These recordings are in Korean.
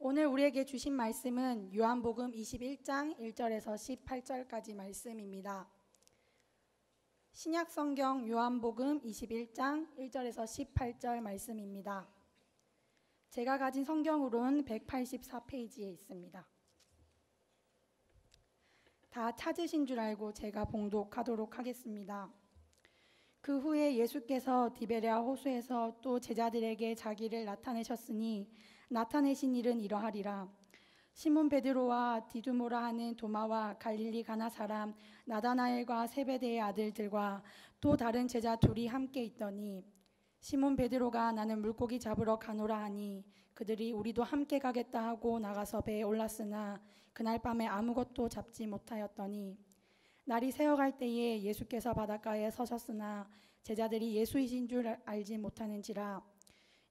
오늘 우리에게 주신 말씀은 요한복음 21장 1절에서 18절까지 말씀입니다. 신약성경 요한복음 21장 1절에서 18절 말씀입니다. 제가 가진 성경으로는 184페이지에 있습니다. 다 찾으신 줄 알고 제가 봉독하도록 하겠습니다. 그 후에 예수께서 디베랴 호수에서 또 제자들에게 자기를 나타내셨으니 나타내신 일은 이러하리라. 시몬 베드로와 디두모라 하는 도마와 갈릴리 가나 사람 나다나엘과 세베대의 아들들과 또 다른 제자 둘이 함께 있더니 시몬 베드로가 나는 물고기 잡으러 가노라 하니 그들이 우리도 함께 가겠다 하고 나가서 배에 올랐으나 그날 밤에 아무것도 잡지 못하였더니 날이 새어갈 때에 예수께서 바닷가에 서셨으나 제자들이 예수이신 줄 알지 못하는지라.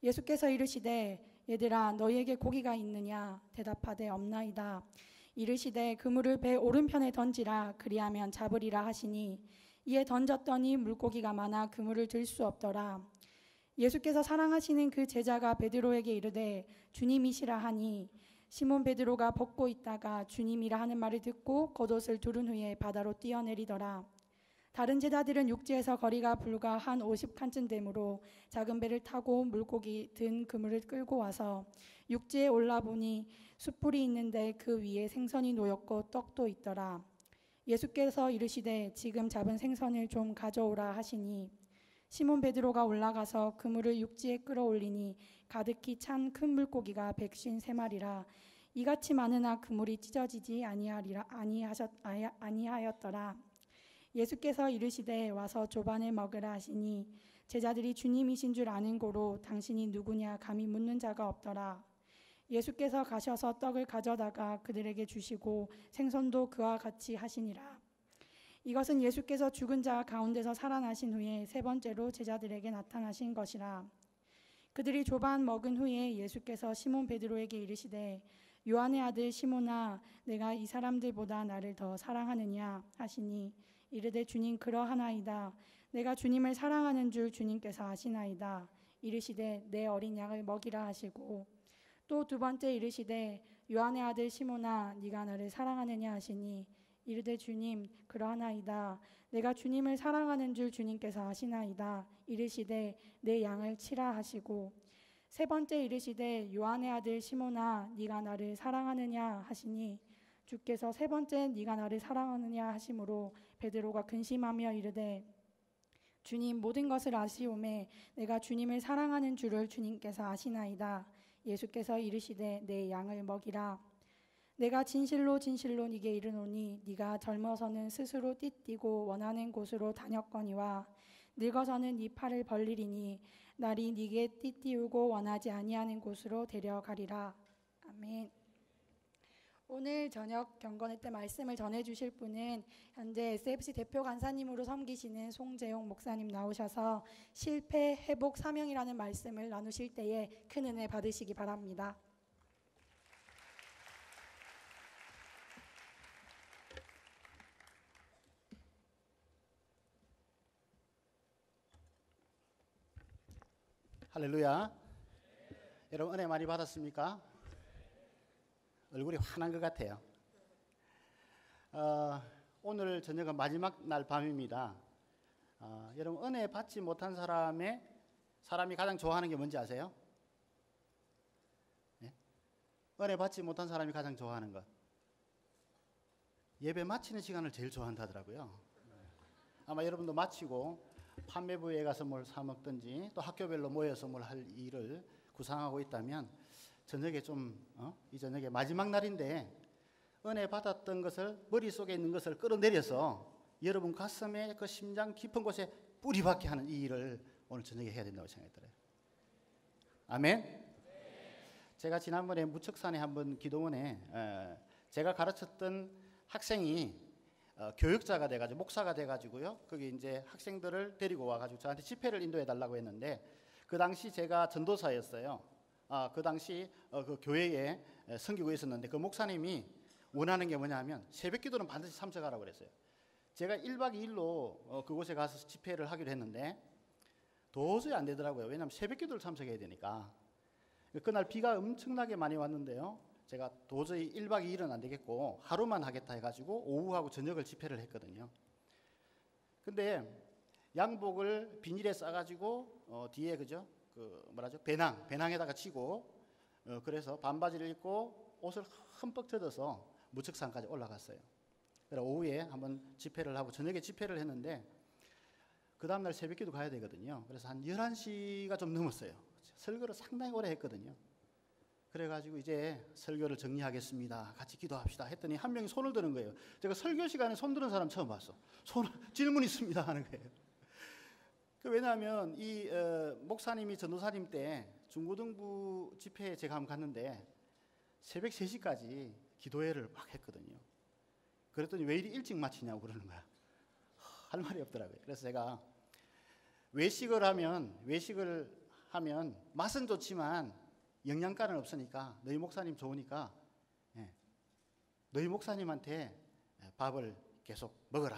예수께서 이르시되 얘들아 너희에게 고기가 있느냐 대답하되 없나이다. 이르시되 그물을 배 오른편에 던지라 그리하면 잡으리라 하시니 이에 던졌더니 물고기가 많아 그물을 들 수 없더라. 예수께서 사랑하시는 그 제자가 베드로에게 이르되 주님이시라 하니 시몬 베드로가 벗고 있다가 주님이라 하는 말을 듣고 겉옷을 두른 후에 바다로 뛰어내리더라. 다른 제자들은 육지에서 거리가 불과 한 50칸쯤 되므로 작은 배를 타고 물고기 든 그물을 끌고 와서 육지에 올라보니 숯불이 있는데 그 위에 생선이 놓였고 떡도 있더라. 예수께서 이르시되 지금 잡은 생선을 좀 가져오라 하시니 시몬 베드로가 올라가서 그물을 육지에 끌어올리니 가득히 찬 큰 물고기가 153마리라. 이같이 많으나 그물이 찢어지지 아니하였더라. 예수께서 이르시되 와서 조반을 먹으라 하시니 제자들이 주님이신 줄 아는 고로 당신이 누구냐 감히 묻는 자가 없더라. 예수께서 가셔서 떡을 가져다가 그들에게 주시고 생선도 그와 같이 하시니라. 이것은 예수께서 죽은 자 가운데서 살아나신 후에 세 번째로 제자들에게 나타나신 것이라. 그들이 조반 먹은 후에 예수께서 시몬 베드로에게 이르시되 요한의 아들 시몬아 내가 이 사람들보다 나를 더 사랑하느냐 하시니 이르되 주님 그러하나이다. 내가 주님을 사랑하는 줄 주님께서 아시나이다. 이르시되 내 어린 양을 먹이라 하시고 또 두 번째 이르시되 요한의 아들 시몬아 네가 나를 사랑하느냐 하시니 이르되 주님 그러하나이다. 내가 주님을 사랑하는 줄 주님께서 아시나이다. 이르시되 내 양을 치라 하시고 세 번째 이르시되 요한의 아들 시몬아 네가 나를 사랑하느냐 하시니 주께서 세 번째 네가 나를 사랑하느냐 하심으로 베드로가 근심하며 이르되 주님 모든 것을 아시오매 내가 주님을 사랑하는 줄을 주님께서 아시나이다. 예수께서 이르시되 내 양을 먹이라. 내가 진실로 진실로 네게 이르노니 네가 젊어서는 스스로 띠띠고 원하는 곳으로 다녔거니와 늙어서는 네 팔을 벌리리니 날이 네게 띠띠우고 원하지 아니하는 곳으로 데려가리라. 아멘. 오늘 저녁 경건회 때 말씀을 전해주실 분은 현재 SFC 대표 간사님으로 섬기시는 송재용 목사님 나오셔서 실패, 회복, 사명이라는 말씀을 나누실 때에 큰 은혜 받으시기 바랍니다. 할렐루야. 여러분 은혜 많이 받았습니까? 얼굴이 환한 것 같아요. 오늘 저녁은 마지막 날 밤입니다. 여러분 은혜 받지 못한 사람이 가장 좋아하는 게 뭔지 아세요? 네? 은혜 받지 못한 사람이 가장 좋아하는 것. 예배 마치는 시간을 제일 좋아한다더라고요. 아마 여러분도 마치고 판매부에 가서 뭘 사 먹든지 또 학교별로 모여서 뭘 할 일을 구상하고 있다면 저녁에 이 저녁에 마지막 날인데 은혜 받았던 것을 머릿속에 있는 것을 끌어내려서 여러분 가슴에 그 심장 깊은 곳에 뿌리박게 하는 이 일을 오늘 저녁에 해야 된다고 생각이 들어요. 아멘. 제가 지난번에 무척산에 한번 기도원에 제가 가르쳤던 학생이 교육자가 돼가지고 목사가 돼가지고요. 거기 이제 학생들을 데리고 와가지고 저한테 집회를 인도해 달라고 했는데 그 당시 제가 전도사였어요. 그 당시 그 교회에 섬기고 있었는데 그 목사님이 원하는 게 뭐냐면 새벽기도는 반드시 참석하라고 그랬어요. 제가 1박 2일로 그곳에 가서 집회를 하기로 했는데 도저히 안 되더라고요. 왜냐하면 새벽기도를 참석해야 되니까. 그날 비가 엄청나게 많이 왔는데요. 제가 도저히 1박 2일은 안 되겠고 하루만 하겠다 해가지고 오후하고 저녁을 집회를 했거든요. 근데 양복을 비닐에 싸가지고 뒤에 그죠? 배낭에다가 치고 그래서 반바지를 입고 옷을 흠뻑 젖어서 무척산까지 올라갔어요. 그래서 오후에 한번 집회를 하고 저녁에 집회를 했는데 그 다음날 새벽기도 가야 되거든요. 그래서 한 11시가 좀 넘었어요. 설교를 상당히 오래 했거든요. 그래가지고 이제 설교를 정리하겠습니다. 같이 기도합시다 했더니 한 명이 손을 드는 거예요. 제가 설교 시간에 손 드는 사람 처음 봤어. 질문 있습니다 하는 거예요. 왜냐하면 이 목사님이 전도사님 때 중고등부 집회에 제가 한번 갔는데 새벽 3시까지 기도회를 막 했거든요. 그랬더니 왜 이리 일찍 마치냐고 그러는 거야. 할 말이 없더라고요. 그래서 제가 외식을 하면 맛은 좋지만 영양가는 없으니까 너희 목사님 좋으니까 너희 목사님한테 밥을 계속 먹어라.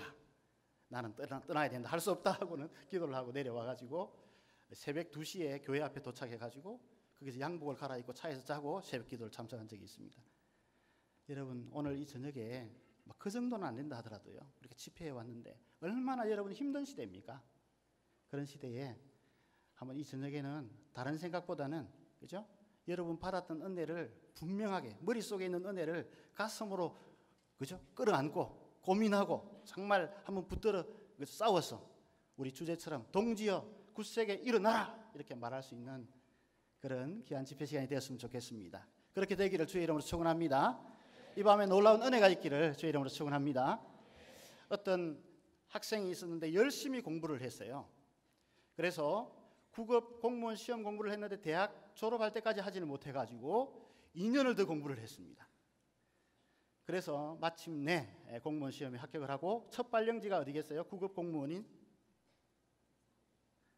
나는 떠나야 된다. 할 수 없다 하고는 기도를 하고 내려와가지고 새벽 2시에 교회 앞에 도착해가지고 거기서 양복을 갈아입고 차에서 자고 새벽 기도를 참석한 적이 있습니다. 여러분 오늘 이 저녁에 그 정도는 안 된다 하더라도요. 이렇게 집회에 왔는데 얼마나 여러분 힘든 시대입니까? 그런 시대에 한번 이 저녁에는 다른 생각보다는 그죠? 여러분 받았던 은혜를 분명하게 머릿속에 있는 은혜를 가슴으로 그죠? 끌어안고 고민하고 정말 한번 붙들어 싸워서 우리 주제처럼 동지여 굳세게 일어나라 이렇게 말할 수 있는 그런 귀한 집회 시간이 되었으면 좋겠습니다. 그렇게 되기를 주의 이름으로 축원합니다. 이 밤에 놀라운 은혜가 있기를 주의 이름으로 축원합니다. 어떤 학생이 있었는데 열심히 공부를 했어요. 그래서 9급 공무원 시험 공부를 했는데 대학 졸업할 때까지 하지는 못해가지고 2년을 더 공부를 했습니다. 그래서 마침내 공무원 시험에 합격을 하고 첫 발령지가 어디겠어요? 9급 공무원인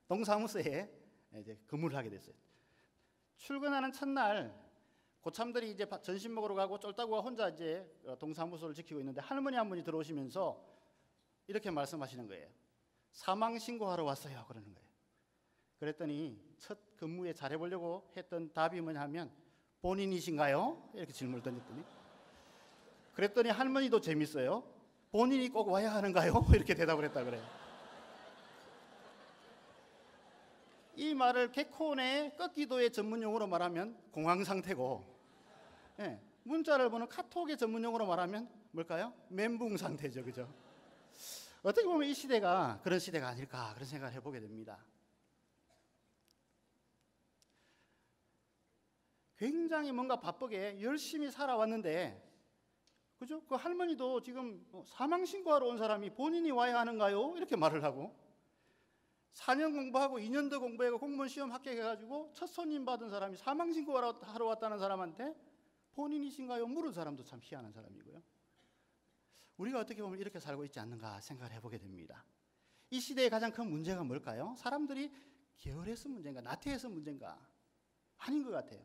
동사무소에 이제 근무를 하게 됐어요. 출근하는 첫날 고참들이 이제 점심 먹으러 가고 쫄따구가 혼자 이제 동사무소를 지키고 있는데 할머니 한 분이 들어오시면서 이렇게 말씀하시는 거예요. 사망 신고하러 왔어요. 그러는 거예요. 그랬더니 첫 근무에 잘해보려고 했던 답이 뭐냐 하면 본인이신가요? 이렇게 질문을 던졌더니 그랬더니 할머니도 재밌어요. 본인이 꼭 와야 하는가요? 이렇게 대답을 했다 그래요. 이 말을 개콘의 꺾기도의 전문용어로 말하면 공황상태고 문자를 보는 카톡의 전문용어로 말하면 뭘까요? 멘붕상태죠. 그죠? 어떻게 보면 이 시대가 그런 시대가 아닐까 그런 생각을 해보게 됩니다. 굉장히 뭔가 바쁘게 열심히 살아왔는데 그죠? 그 할머니도 지금 사망신고하러 온 사람이 본인이 와야 하는가요? 이렇게 말을 하고 4년 공부하고 2년 더 공부하고 공무원 시험 합격해가지고 첫 손님 받은 사람이 사망신고하러 왔다는 사람한테 본인이신가요? 물은 사람도 참 희한한 사람이고요. 우리가 어떻게 보면 이렇게 살고 있지 않는가 생각을 해보게 됩니다. 이 시대의 가장 큰 문제가 뭘까요? 사람들이 게으르서 문제인가 나태해서 문제인가? 아닌 것 같아요.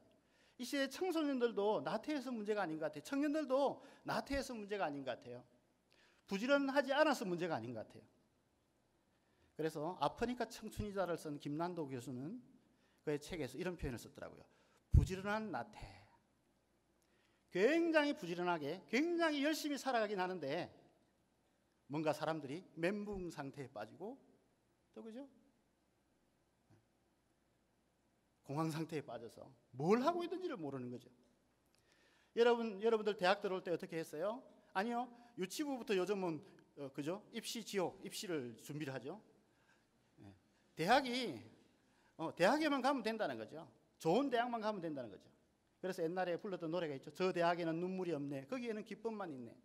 이 시대 청소년들도 나태해서 문제가 아닌 것 같아요. 청년들도 나태해서 문제가 아닌 것 같아요. 부지런하지 않아서 문제가 아닌 것 같아요. 그래서 아프니까 청춘이다를 쓴 김난도 교수는 그의 책에서 이런 표현을 썼더라고요. 부지런한 나태. 굉장히 부지런하게 굉장히 열심히 살아가긴 하는데 뭔가 사람들이 멘붕 상태에 빠지고 또 그죠? 공황 상태에 빠져서 뭘 하고 있는지를 모르는 거죠. 여러분들 대학 들어올 때 어떻게 했어요? 아니요. 유치부부터 요즘은 그죠? 입시 지옥, 입시를 준비를 하죠. 대학에만 가면 된다는 거죠. 좋은 대학만 가면 된다는 거죠. 그래서 옛날에 불렀던 노래가 있죠. 저 대학에는 눈물이 없네. 거기에는 기쁨만 있네.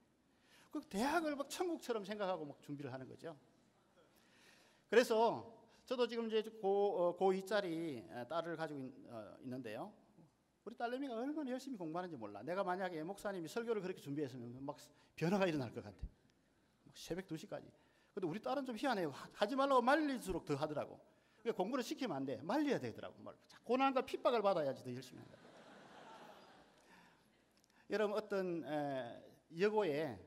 그 대학을 막 천국처럼 생각하고 막 준비를 하는 거죠. 그래서 저도 지금 이제 고2짜리 딸을 가지고 있는데요. 우리 딸내미가 얼마나 열심히 공부하는지 몰라. 내가 만약에 목사님이 설교를 그렇게 준비했으면 막 변화가 일어날 것 같아. 새벽 2시까지. 근데 우리 딸은 좀 희한해요. 하지 말라고 말릴수록 더 하더라고. 그러니까 공부를 시키면 안 돼. 말려야 되더라고. 고난과 핍박을 받아야지 더 열심히 한다. 여러분 어떤 여고에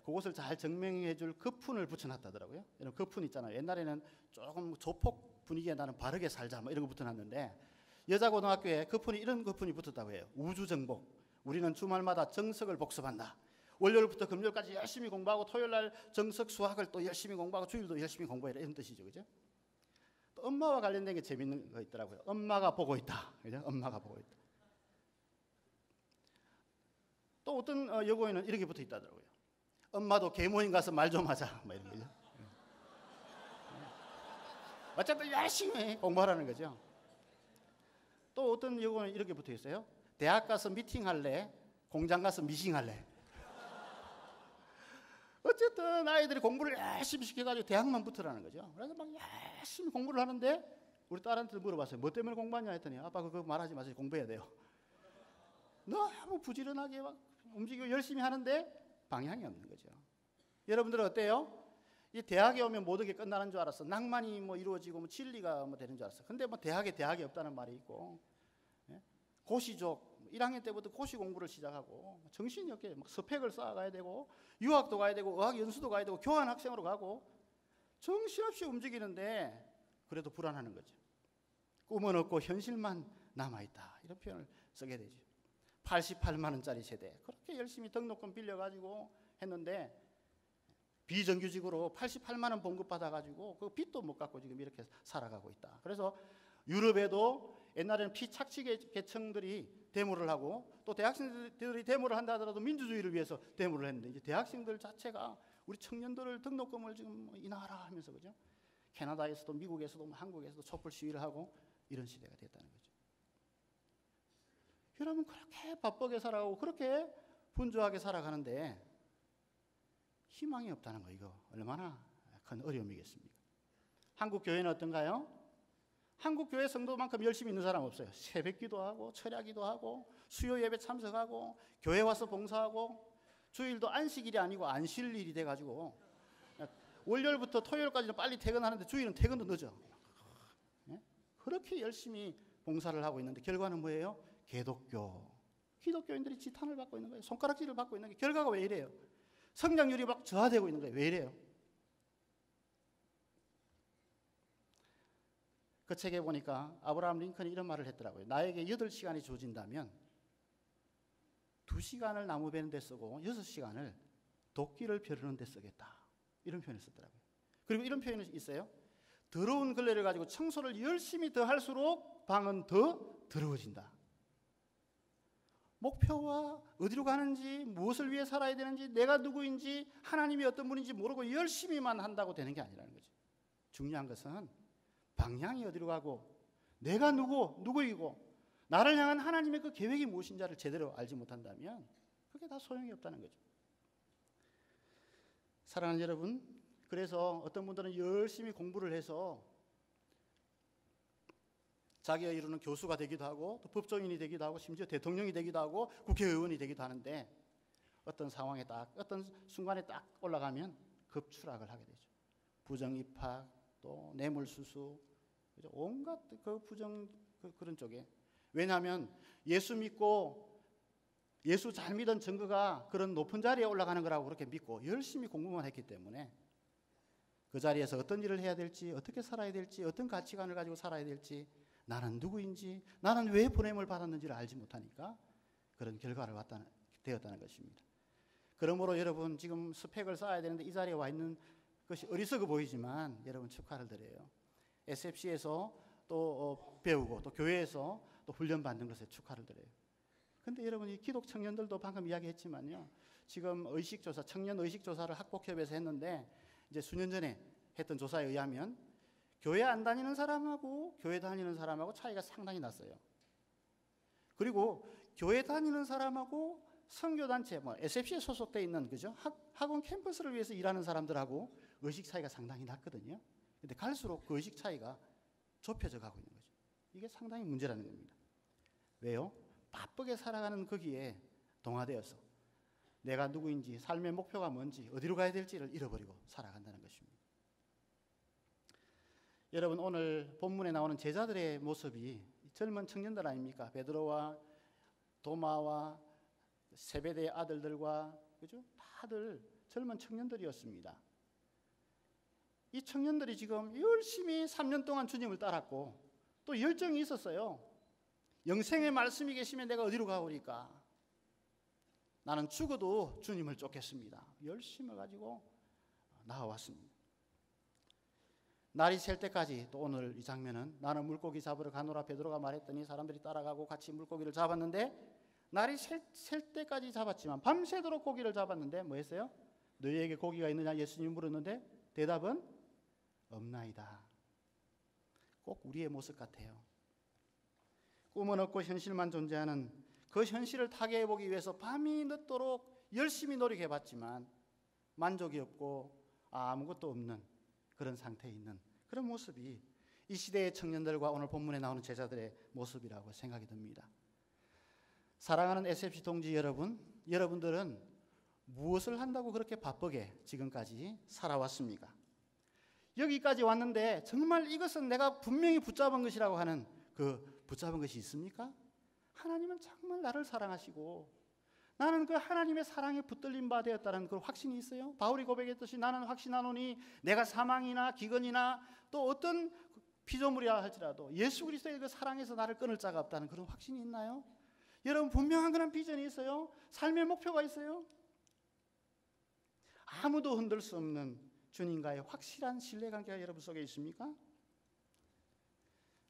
그것을 잘 증명해 줄 거푼을 붙여놨다더라고요. 여러분 거푼 있잖아요. 옛날에는 조금 조폭 분위기에 나는 바르게 살자 뭐 이런 거 붙여놨는데 여자고등학교에 이런 거fun이 붙었다고 해요. 우주정복. 우리는 주말마다 정석을 복습한다. 월요일부터 금요일까지 열심히 공부하고 토요일날 정석 수학을 또 열심히 공부하고 주일도 열심히 공부해라 이런 뜻이죠. 그죠? 또 엄마와 관련된 게 재밌는 거 있더라고요. 엄마가 보고 있다. 그죠? 엄마가 보고 있다. 또 어떤 여고에는 이렇게 붙어 있다더라고요. 엄마도 계모임 가서 말 좀 하자. 뭐 이런 거죠. 어쨌든 열심히 공부하라는 거죠. 또 어떤 여고는 이렇게 붙어 있어요. 대학 가서 미팅할래? 공장 가서 미싱할래? 어쨌든 아이들이 공부를 열심히 시켜가지고 대학만 붙으라는 거죠. 그래서 막 열심히 공부를 하는데 우리 딸한테 물어봤어요. 뭐 때문에 공부하냐 했더니 아빠 그거 말하지 마세요. 공부해야 돼요. 너무 부지런하게 막 움직이고 열심히 하는데 방향이 없는 거죠. 여러분들은 어때요? 이 대학에 오면 모든 게 끝나는 줄 알았어. 낭만이 뭐 이루어지고 뭐 진리가 뭐 되는 줄 알았어. 근데 뭐 대학이 없다는 말이 있고, 예? 고시족 1학년 때부터 고시 공부를 시작하고 정신이 없게 막 스펙을 쌓아가야 되고 유학도 가야 되고 어학 연수도 가야 되고 교환 학생으로 가고 정신없이 움직이는데 그래도 불안하는 거죠. 꿈은 없고 현실만 남아있다. 이런 표현을 쓰게 되죠. 88만 원짜리 세대. 그렇게 열심히 등록금 빌려가지고 했는데 비정규직으로 88만 원 봉급받아가지고 그 빚도 못 갚고 지금 이렇게 살아가고 있다. 그래서 유럽에도 옛날에는 피착취 계층들이 데모를 하고 또 대학생들이 데모를 한다 하더라도 민주주의를 위해서 데모를 했는데 이제 대학생들 자체가 우리 청년들을 등록금을 지금 인하하라 하면서 그죠? 캐나다에서도 미국에서도 한국에서도 촛불 시위를 하고 이런 시대가 됐다는 거죠. 여러분 그렇게 바쁘게 살아가고 그렇게 분주하게 살아가는데 희망이 없다는 거 이거 얼마나 큰 어려움이겠습니까? 한국 교회는 어떤가요? 한국 교회 성도만큼 열심히 있는 사람 없어요. 새벽기도 하고 철야기도 하고 수요 예배 참석하고 교회 와서 봉사하고 주일도 안식일이 아니고 안쉴일이 돼가지고 월요일부터 토요일까지는 빨리 퇴근하는데 주일은 퇴근도 늦어. 네? 그렇게 열심히 봉사를 하고 있는데 결과는 뭐예요? 기독교인들이 지탄을 받고 있는 거예요. 손가락질을 받고 있는 게 결과가 왜 이래요? 성장률이 막 저하되고 있는 거예요. 왜 이래요? 그 책에 보니까 아브라함 링컨이 이런 말을 했더라고요. 나에게 8시간이 주어진다면 2시간을 나무 베는 데 쓰고 6시간을 도끼를 벼르는 데 쓰겠다. 이런 표현을 썼더라고요. 그리고 이런 표현이 있어요. 더러운 걸레를 가지고 청소를 열심히 더 할수록 방은 더 더러워진다. 목표와 어디로 가는지 무엇을 위해 살아야 되는지 내가 누구인지 하나님이 어떤 분인지 모르고 열심히만 한다고 되는 게 아니라는 거죠. 중요한 것은 방향이 어디로 가고 내가 누구이고 나를 향한 하나님의 그 계획이 무엇인지를 제대로 알지 못한다면 그게 다 소용이 없다는 거죠. 사랑하는 여러분, 그래서 어떤 분들은 열심히 공부를 해서 자기가 이루는 교수가 되기도 하고 또 법조인이 되기도 하고 심지어 대통령이 되기도 하고 국회의원이 되기도 하는데 어떤 상황에 어떤 순간에 딱 올라가면 급추락을 하게 되죠. 부정입학 또 뇌물수수 온갖 그 그런 쪽에 왜냐하면 예수 믿고 예수 잘 믿은 증거가 그런 높은 자리에 올라가는 거라고 그렇게 믿고 열심히 공부만 했기 때문에 그 자리에서 어떤 일을 해야 될지 어떻게 살아야 될지 어떤 가치관을 가지고 살아야 될지 나는 누구인지 나는 왜 보냄을 받았는지를 알지 못하니까 그런 결과를 되었다는 것입니다. 그러므로 여러분 지금 스펙을 쌓아야 되는데 이 자리에 와 있는 것이 어리석어 보이지만 여러분 축하를 드려요. SFC에서 또 배우고 또 교회에서 또 훈련받는 것에 축하를 드려요. 근데 여러분 이 기독 청년들도 방금 이야기했지만요. 지금 의식조사 청년 의식조사를 학복협에서 했는데 이제 수년 전에 했던 조사에 의하면 교회 안 다니는 사람하고 교회 다니는 사람하고 차이가 상당히 났어요. 그리고 교회 다니는 사람하고 선교단체, SFC에 소속돼 있는 그죠? 학원 캠퍼스를 위해서 일하는 사람들하고 의식 차이가 상당히 났거든요. 근데 갈수록 그 의식 차이가 좁혀져 가고 있는 거죠. 이게 상당히 문제라는 겁니다. 왜요? 바쁘게 살아가는 거기에 동화되어서 내가 누구인지 삶의 목표가 뭔지 어디로 가야 될지를 잃어버리고 살아간다는 것입니다. 여러분 오늘 본문에 나오는 제자들의 모습이 젊은 청년들 아닙니까? 베드로와 도마와 세베대의 아들들과 그죠? 다들 젊은 청년들이었습니다. 이 청년들이 지금 열심히 3년 동안 주님을 따랐고 또 열정이 있었어요. 영생의 말씀이 계시면 내가 어디로 가오리까? 나는 죽어도 주님을 쫓겠습니다. 열심을 가지고 나와왔습니다. 날이 셀 때까지, 또 오늘 이 장면은 나는 물고기 잡으러 가노라 베드로가 말했더니 사람들이 따라가고 같이 물고기를 잡았는데, 날이 셀 때까지 잡았지만 밤새도록 고기를 잡았는데 뭐 했어요? 너희에게 고기가 있느냐 예수님이 물었는데 대답은 없나이다. 꼭 우리의 모습 같아요. 꿈은 없고 현실만 존재하는 그 현실을 타개해보기 위해서 밤이 늦도록 열심히 노력해봤지만 만족이 없고 아무것도 없는 그런 상태에 있는 그런 모습이 이 시대의 청년들과 오늘 본문에 나오는 제자들의 모습이라고 생각이 듭니다. 사랑하는 SFC 동지 여러분, 여러분들은 무엇을 한다고 그렇게 바쁘게 지금까지 살아왔습니까? 여기까지 왔는데 정말 이것은 내가 분명히 붙잡은 것이라고 하는 그 붙잡은 것이 있습니까? 하나님은 정말 나를 사랑하시고 나는 그 하나님의 사랑에 붙들린 바 되었다는 그 확신이 있어요. 바울이 고백했듯이 나는 확신하노니 내가 사망이나 기근이나 또 어떤 피조물이라 할지라도 예수 그리스도의 그 사랑에서 나를 끊을 자가 없다는 그런 확신이 있나요? 여러분 분명한 그런 비전이 있어요. 삶의 목표가 있어요. 아무도 흔들 수 없는 주님과의 확실한 신뢰관계가 여러분 속에 있습니까?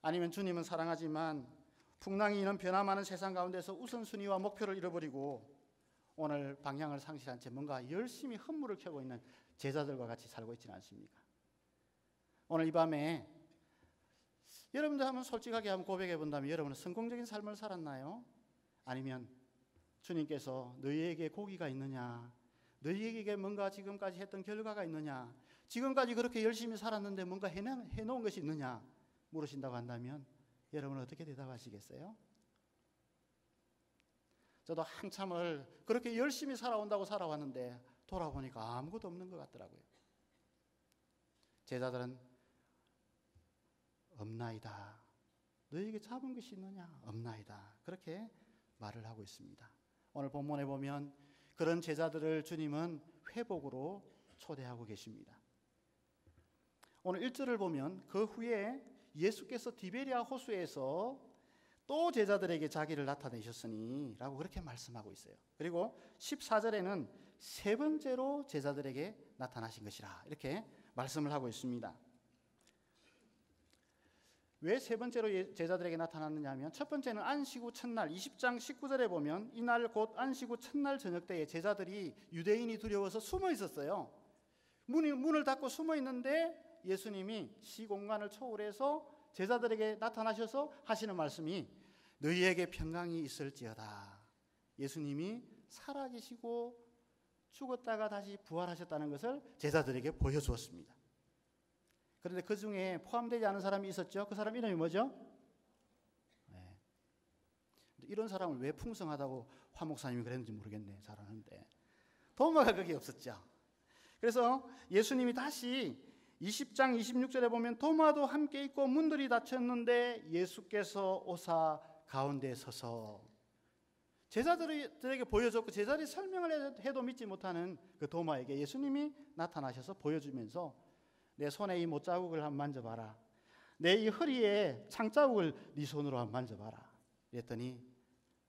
아니면 주님은 사랑하지만 풍랑이 이런 변화 많은 세상 가운데서 우선순위와 목표를 잃어버리고 오늘 방향을 상실한 채 뭔가 열심히 헌물을 켜고 있는 제자들과 같이 살고 있지는 않습니까? 오늘 이 밤에 여러분들 한번 솔직하게 한번 고백해 본다면 여러분은 성공적인 삶을 살았나요? 아니면 주님께서 너희에게 고기가 있느냐? 너희에게 뭔가 지금까지 했던 결과가 있느냐? 지금까지 그렇게 열심히 살았는데 뭔가 해놓은 것이 있느냐? 물으신다고 한다면 여러분은 어떻게 대답하시겠어요? 저도 한참을 그렇게 열심히 살아온다고 살아왔는데 돌아보니까 아무것도 없는 것 같더라고요. 제자들은 없나이다. 너희에게 잡은 것이 있느냐? 없나이다. 그렇게 말을 하고 있습니다. 오늘 본문에 보면 그런 제자들을 주님은 회복으로 초대하고 계십니다. 오늘 1절을 보면 그 후에 예수께서 디베리아 호수에서 또 제자들에게 자기를 나타내셨으니 라고 그렇게 말씀하고 있어요. 그리고 14절에는 세 번째로 제자들에게 나타나신 것이라 이렇게 말씀을 하고 있습니다. 왜 세 번째로 제자들에게 나타났느냐 하면 첫 번째는 안식 후 첫날 20장 19절에 보면 이날 곧 안식 후 첫날 저녁 때에 제자들이 유대인이 두려워서 숨어 있었어요. 문을 닫고 숨어 있는데 예수님이 시공간을 초월해서 제자들에게 나타나셔서 하시는 말씀이 너희에게 평강이 있을지어다. 예수님이 살아계시고 죽었다가 다시 부활하셨다는 것을 제자들에게 보여주었습니다. 그런데 그 중에 포함되지 않은 사람이 있었죠. 그 사람 이름이 뭐죠? 네. 이런 사람을 왜 풍성하다고 화 목사님이 그랬는지 모르겠네. 잘 아는데 도마가 거기 없었죠. 그래서 예수님이 다시 20장 26절에 보면 도마도 함께 있고 문들이 닫혔는데 예수께서 오사 가운데 서서 제자들에게 보여줬고 제자들이 설명을 해도 믿지 못하는 그 도마에게 예수님이 나타나셔서 보여주면서 내 손에 이 못자국을 한번 만져봐라. 내 이 허리에 창자국을 네 손으로 한번 만져봐라. 그랬더니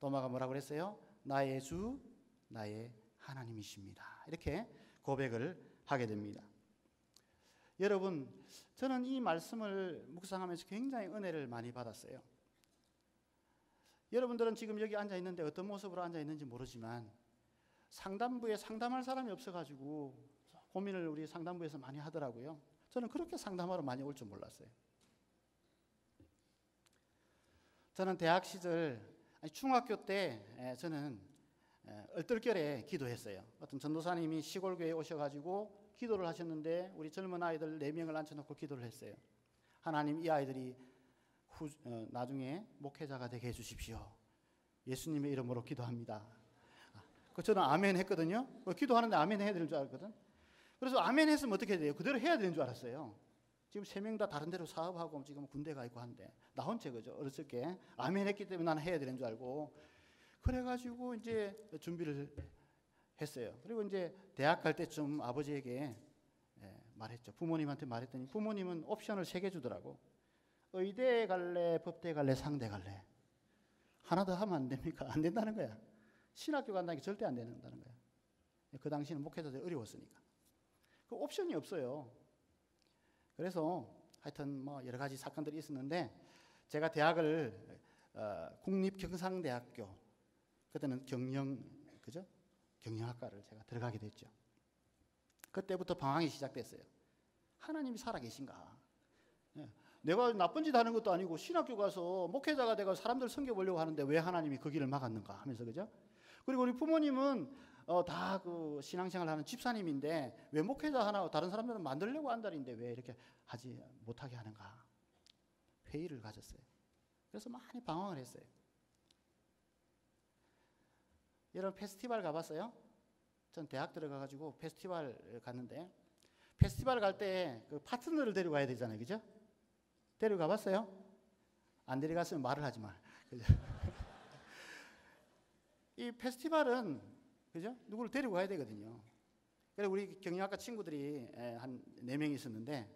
도마가 뭐라고 그랬어요? 나의 주, 나의 하나님이십니다. 이렇게 고백을 하게 됩니다. 여러분, 저는 이 말씀을 묵상하면서 굉장히 은혜를 많이 받았어요. 여러분들은 지금 여기 앉아 있는데 어떤 모습으로 앉아 있는지 모르지만 상담부에 상담할 사람이 없어가지고 고민을 우리 상담부에서 많이 하더라고요. 저는 그렇게 상담하러 많이 올 줄 몰랐어요. 저는 대학 시절, 중학교 때 저는 얼떨결에 기도했어요. 어떤 전도사님이 시골교회에 오셔가지고 기도를 하셨는데 우리 젊은 아이들 4명을 앉혀놓고 기도를 했어요. 하나님, 이 아이들이 나중에 목회자가 되게 해주십시오. 예수님의 이름으로 기도합니다. 저는 아멘 했거든요. 기도하는데 아멘 해야 되는 줄 알았거든. 그래서 아멘 했으면 어떻게 돼요? 그대로 해야 되는 줄 알았어요. 지금 3명 다 다른 데로 사업하고 지금 군대 가 있고 한데 나 혼자 그죠? 어렸을 때 아멘 했기 때문에 나는 해야 되는 줄 알고 그래가지고 이제 준비를 했어요. 그리고 이제 대학 갈 때쯤 아버지에게 말했죠. 부모님한테 말했더니 부모님은 옵션을 3개 주더라고. 의대 갈래, 법대 갈래, 상대 갈래. 하나 더 하면 안 됩니까? 안 된다는 거야. 신학교 간다는 게 절대 안 된다는 거야. 그 당시는 목회자들이 어려웠으니까. 그 옵션이 없어요. 그래서 하여튼 뭐 여러 가지 사건들이 있었는데 제가 대학을 국립경상대학교 그때는 경영학과를 제가 들어가게 됐죠. 그때부터 방황이 시작됐어요. 하나님이 살아계신가? 내가 나쁜 짓 하는 것도 아니고 신학교 가서 목회자가 돼가 사람들 섬겨보려고 하는데 왜 하나님이 그 길을 막았는가 하면서 그죠? 그리고 우리 부모님은 다 그 신앙생활하는 집사님인데 왜 목회자 하나 다른 사람들은 만들려고 한다는데 왜 이렇게 하지 못하게 하는가? 회의를 가졌어요. 그래서 많이 방황을 했어요. 여러분 페스티벌 가봤어요? 전 대학 들어가가지고 페스티벌 갔는데 페스티벌 갈 때 그 파트너를 데려가야 되잖아요, 그죠? 데려가봤어요? 안 데려갔으면 말을 하지 마. 그죠? 이 페스티벌은 그죠? 누구를 데리고 가야 되거든요. 그래서 우리 경영학과 친구들이 한 4명이 있었는데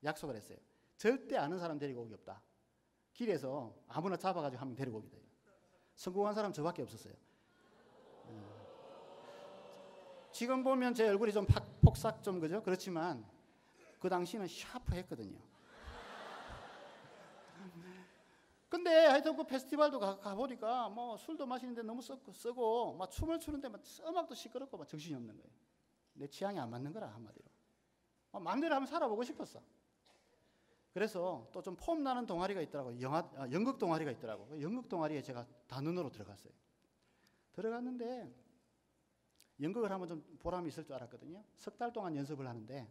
약속을 했어요. 절대 아는 사람 데리고 오기 없다. 길에서 아무나 잡아가지고 한 명 데리고 오기다. 성공한 사람 저밖에 없었어요. 지금 보면 제 얼굴이 좀 폭삭 좀 그죠? 그렇지만 그 당시는 샤프했거든요. 근데 하여튼 그 페스티벌도 가보니까 뭐 술도 마시는데 너무 쓰고 막 춤을 추는데 막 음악도 시끄럽고 막 정신이 없는 거예요. 내 취향이 안 맞는 거라 한마디로. 마음대로 한번 살아보고 싶었어. 그래서 또 좀 폼 나는 동아리가 있더라고요. 연극 동아리가 있더라고요. 연극 동아리에 제가 단원으로 들어갔어요. 들어갔는데 연극을 하면 좀 보람이 있을 줄 알았거든요. 3달 동안 연습을 하는데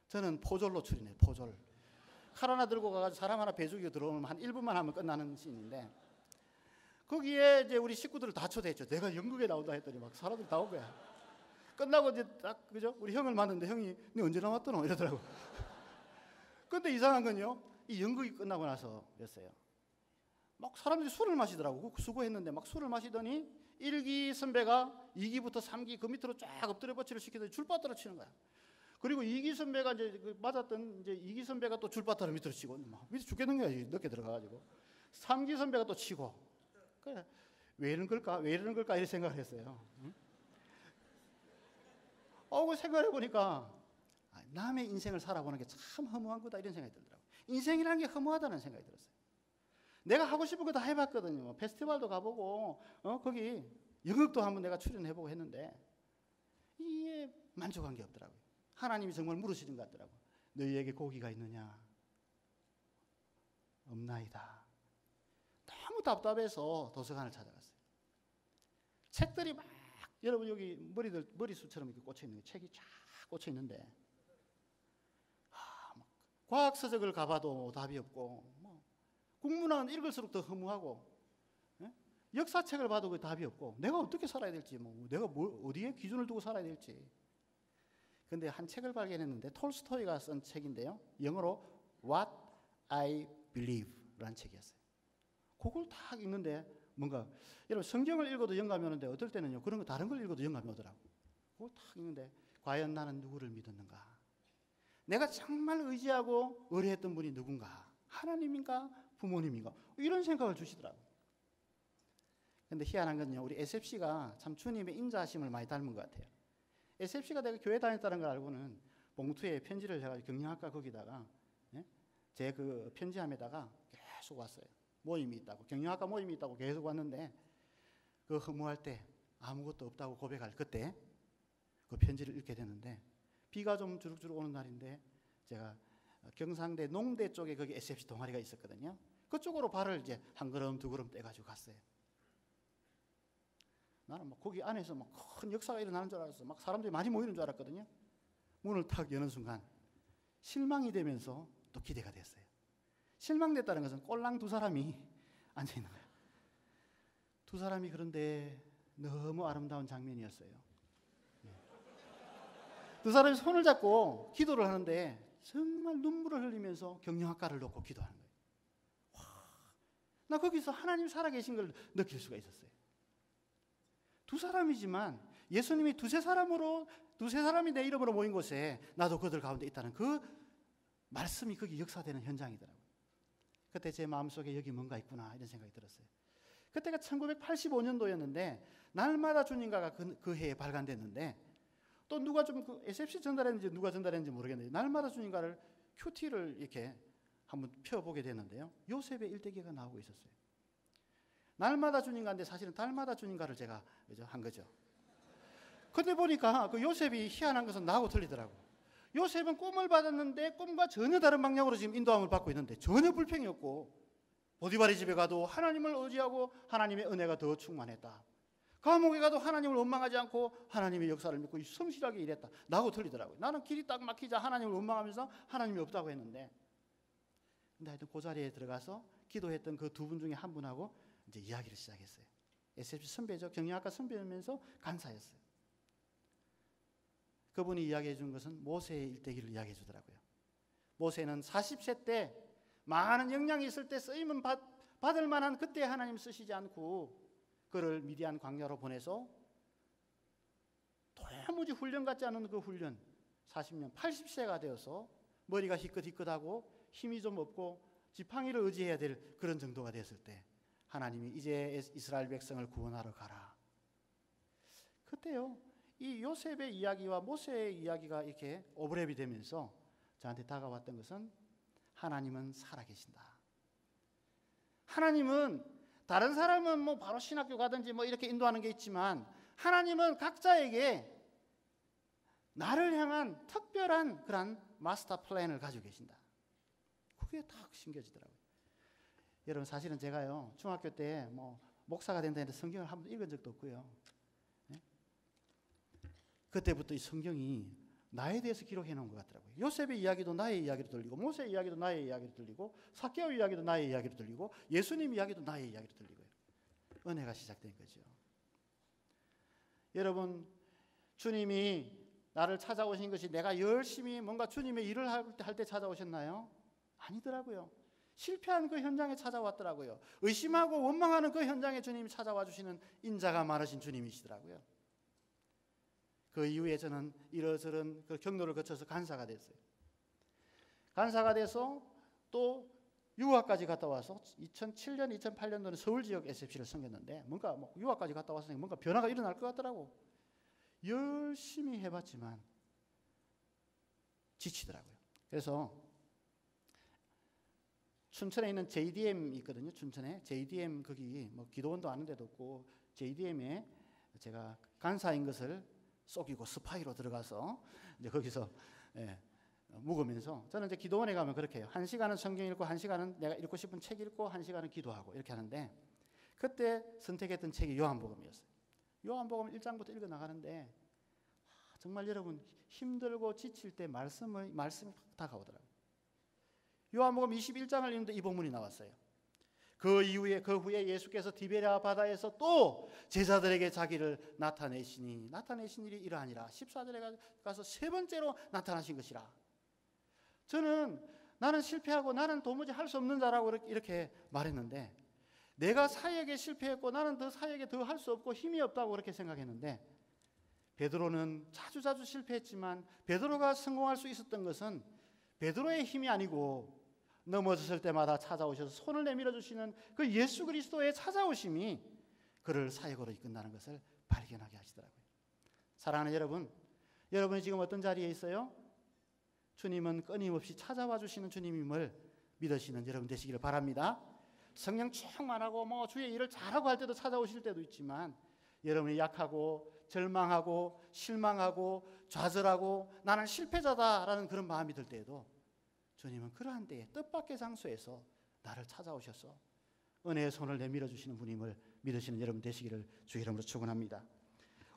저는 포졸로 출연해요. 포졸. 칼 하나 들고 가가지고 사람 하나 배 죽이고 들어오면 한 1분만 하면 끝나는 씬인데 거기에 이제 우리 식구들을 다 초대했죠. 내가 연극에 나온다 했더니 막 사람들 다 온 거야. 끝나고 이제 딱 그죠? 우리 형을 만났는데 형이 너 언제 나왔더노 이러더라고. 근데 이상한 건요. 이 연극이 끝나고 나서였어요. 막 사람들이 술을 마시더라고. 수고했는데 막 술을 마시더니 1기 선배가 2기부터 3기 그 밑으로 쫙 엎드려 뻗치를 시키더니 줄바따라 치는 거야. 그리고 2기 선배가 이제 맞았던 이제 2기 선배가 또 줄바따라 밑으로 치고 막 밑에 죽겠는 거야. 늦게 들어가가지고 3기 선배가 또 치고. 그래 왜 이런 걸까? 왜 이러는 걸까? 이런 생각을 했어요. 응? 그 생각해 보니까 남의 인생을 살아보는 게 참 허무한 거다 이런 생각이 들더라고요. 인생이라는 게 허무하다는 생각이 들었어요. 내가 하고 싶은 거 다 해봤거든요. 페스티벌도 가보고 거기 연극도 한번 내가 출연해보고 했는데 이게 만족한 게 없더라고요. 하나님이 정말 물으시는 것 같더라고요. 너희에게 고기가 있느냐? 없나이다. 너무 답답해서 도서관을 찾아갔어요. 책들이 막 여러분 여기 머리숱처럼 이렇게 꽂혀 있는 게 책이 쫙 꽂혀 있는데 과학 서적을 가봐도 답이 없고 국문학은 읽을수록 더 허무하고 역사책을 봐도 그 답이 없고 내가 어떻게 살아야 될지 내가 어디에 기준을 두고 살아야 될지. 근데 한 책을 발견했는데 톨스토이가 쓴 책인데요. 영어로 What I Believe라는 책이었어요. 그걸 딱 읽는데 뭔가 여러분 성경을 읽어도 영감이 오는데 어떨 때는요 그런 거 다른 걸 읽어도 영감이 오더라고. 그걸 딱 읽는데 과연 나는 누구를 믿었는가? 내가 정말 의지하고 의뢰했던 분이 누군가? 하나님인가? 부모님인가? 이런 생각을 주시더라고요. 근데 희한한 건요 우리 SFC가 참 주님의 인자하심을 많이 닮은 것 같아요. SFC가 내가 교회 다녔다는 걸 알고는 봉투에 편지를 해가지고 경영학과 거기다가 제 그 편지함에다가 계속 왔어요. 모임이 있다고 경영학과 모임이 있다고 계속 왔는데 그 허무할 때 아무것도 없다고 고백할 그때 그 편지를 읽게 되는데 비가 좀 주룩주룩 오는 날인데 제가 경상대 농대 쪽에 거기 SFC 동아리가 있었거든요. 그쪽으로 발을 이제 한 걸음 두 걸음 떼가지고 갔어요. 나는 막 거기 안에서 막 큰 역사가 일어나는 줄 알았어. 막 사람들이 많이 모이는 줄 알았거든요. 문을 탁 여는 순간 실망이 되면서 또 기대가 됐어요. 실망됐다는 것은 꼴랑 2사람이 앉아 있는 거예요. 2사람이 그런데 너무 아름다운 장면이었어요. 2사람이 손을 잡고 기도를 하는데 정말 눈물을 흘리면서 경영학과를 놓고 기도하는 거예요. 와, 나 거기서 하나님 살아계신 걸 느낄 수가 있었어요. 2사람이지만 예수님이 두세 사람이 내 이름으로 모인 곳에 나도 그들 가운데 있다는 그 말씀이 거기 역사되는 현장이더라고요. 그때 제 마음속에 여기 뭔가 있구나 이런 생각이 들었어요. 그때가 1985년도였는데 날마다 주님가가 그 해에 발간됐는데 또 누가 좀 그 SFC 전달했는지 누가 전달했는지 모르겠는데 날마다 주님가를 큐티를 이렇게 한번 펴보게 됐는데요. 요셉의 일대기가 나오고 있었어요. 날마다 주님가인데 사실은 달마다 주님가를 제가 한 거죠. 근데 보니까 그 요셉이 희한한 것은 나하고 틀리더라고. 요셉은 꿈을 받았는데 꿈과 전혀 다른 방향으로 지금 인도함을 받고 있는데 전혀 불평이 없고 보디발의 집에 가도 하나님을 의지하고 하나님의 은혜가 더 충만했다. 감옥에 가도 하나님을 원망하지 않고 하나님의 역사를 믿고 성실하게 일했다. 나하고 틀리더라고요. 나는 길이 딱 막히자 하나님을 원망하면서 하나님이 없다고 했는데 근데 하여튼 그 자리에 들어가서 기도했던 그 두 분 중에 한 분하고 이제 이야기를 시작했어요. SFC 선배죠. 경영학과 선배면서 간사였어요. 그분이 이야기해 준 것은 모세의 일대기를 이야기해 주더라고요. 모세는 40세 때 많은 역량이 있을 때 쓰임은 받을 만한 그때 하나님 쓰시지 않고 그를 미디안 광야로 보내서 도무지 훈련 같지 않은 그 훈련 40년 80세가 되어서 머리가 희끗희끗하고 힘이 좀 없고 지팡이를 의지해야 될 그런 정도가 됐을 때 하나님이 이제 이스라엘 백성을 구원하러 가라. 그때요. 이 요셉의 이야기와 모세의 이야기가 이렇게 오버랩이 되면서 저한테 다가왔던 것은 하나님은 살아계신다. 하나님은 다른 사람은 뭐 바로 신학교 가든지 뭐 이렇게 인도하는 게 있지만 하나님은 각자에게 나를 향한 특별한 그런 마스터 플랜을 가지고 계신다. 그게 딱 신겨지더라고요. 여러분 사실은 제가요 중학교 때 뭐 목사가 된다는데 성경을 한 번 읽은 적도 없고요. 네? 그때부터 이 성경이 나에 대해서 기록해 놓은 것 같더라고요. 요셉의 이야기도 나의 이야기로 들리고 모세의 이야기도 나의 이야기로 들리고 삭개오 이야기도 나의 이야기로 들리고 예수님 이야기도 나의 이야기로 들리고요. 은혜가 시작된 거죠. 여러분 주님이 나를 찾아오신 것이 내가 열심히 뭔가 주님의 일을 할 때 찾아오셨나요? 아니더라고요. 실패한 그 현장에 찾아왔더라고요. 의심하고 원망하는 그 현장에 주님이 찾아와 주시는 인자가 많으신 주님이시더라고요. 그 이후에 저는 이러저런 그 경로를 거쳐서 간사가 됐어요. 간사가 돼서 또 유학까지 갔다 와서 2007년, 2008년도는 서울 지역 SFC를 섬겼는데 뭔가 뭐 유학까지 갔다 와서 뭔가 변화가 일어날 것 같더라고. 열심히 해봤지만 지치더라고요. 그래서 춘천에 있는 JDM 있거든요. 춘천에 JDM 거기 뭐 기도원도 아는 데도 없고 JDM에 제가 간사인 것을 속이고 스파이로 들어가서 이제 거기서 묵으면서 저는 이제 기도원에 가면 그렇게 해요. 1시간은 성경 읽고 1시간은 내가 읽고 싶은 책 읽고 1시간은 기도하고 이렇게 하는데 그때 선택했던 책이 요한복음이었어요. 요한복음 1장부터 읽어 나가는데 정말 여러분 힘들고 지칠 때 말씀이 다가오더라고요. 요한복음 21장을 읽는데 이 본문이 나왔어요. 그 후에 예수께서 디베랴 바다에서 또 제자들에게 자기를 나타내신 일이 이러하니라. 14절에 가서 세 번째로 나타나신 것이라. 나는 실패하고 나는 도무지 할 수 없는 자라고 이렇게 말했는데 내가 사역에 실패했고 나는 더 사역에 더 할 수 없고 힘이 없다고 그렇게 생각했는데 베드로는 자주 실패했지만 베드로가 성공할 수 있었던 것은 베드로의 힘이 아니고 넘어졌을 때마다 찾아오셔서 손을 내밀어 주시는 그 예수 그리스도의 찾아오심이 그를 사역으로 이끈다는 것을 발견하게 하시더라고요. 사랑하는 여러분, 여러분이 지금 어떤 자리에 있어요? 주님은 끊임없이 찾아와 주시는 주님임을 믿으시는 여러분 되시기를 바랍니다. 성령 충만하고 뭐 주의 일을 잘하고 할 때도 찾아오실 때도 있지만 여러분이 약하고 절망하고 실망하고 좌절하고 나는 실패자다라는 그런 마음이 들 때에도 주님은 그러한 때에 뜻밖의 장소에서 나를 찾아오셔서 은혜의 손을 내밀어 주시는 분임을 믿으시는 여러분 되시기를 주의 이름으로 축원합니다.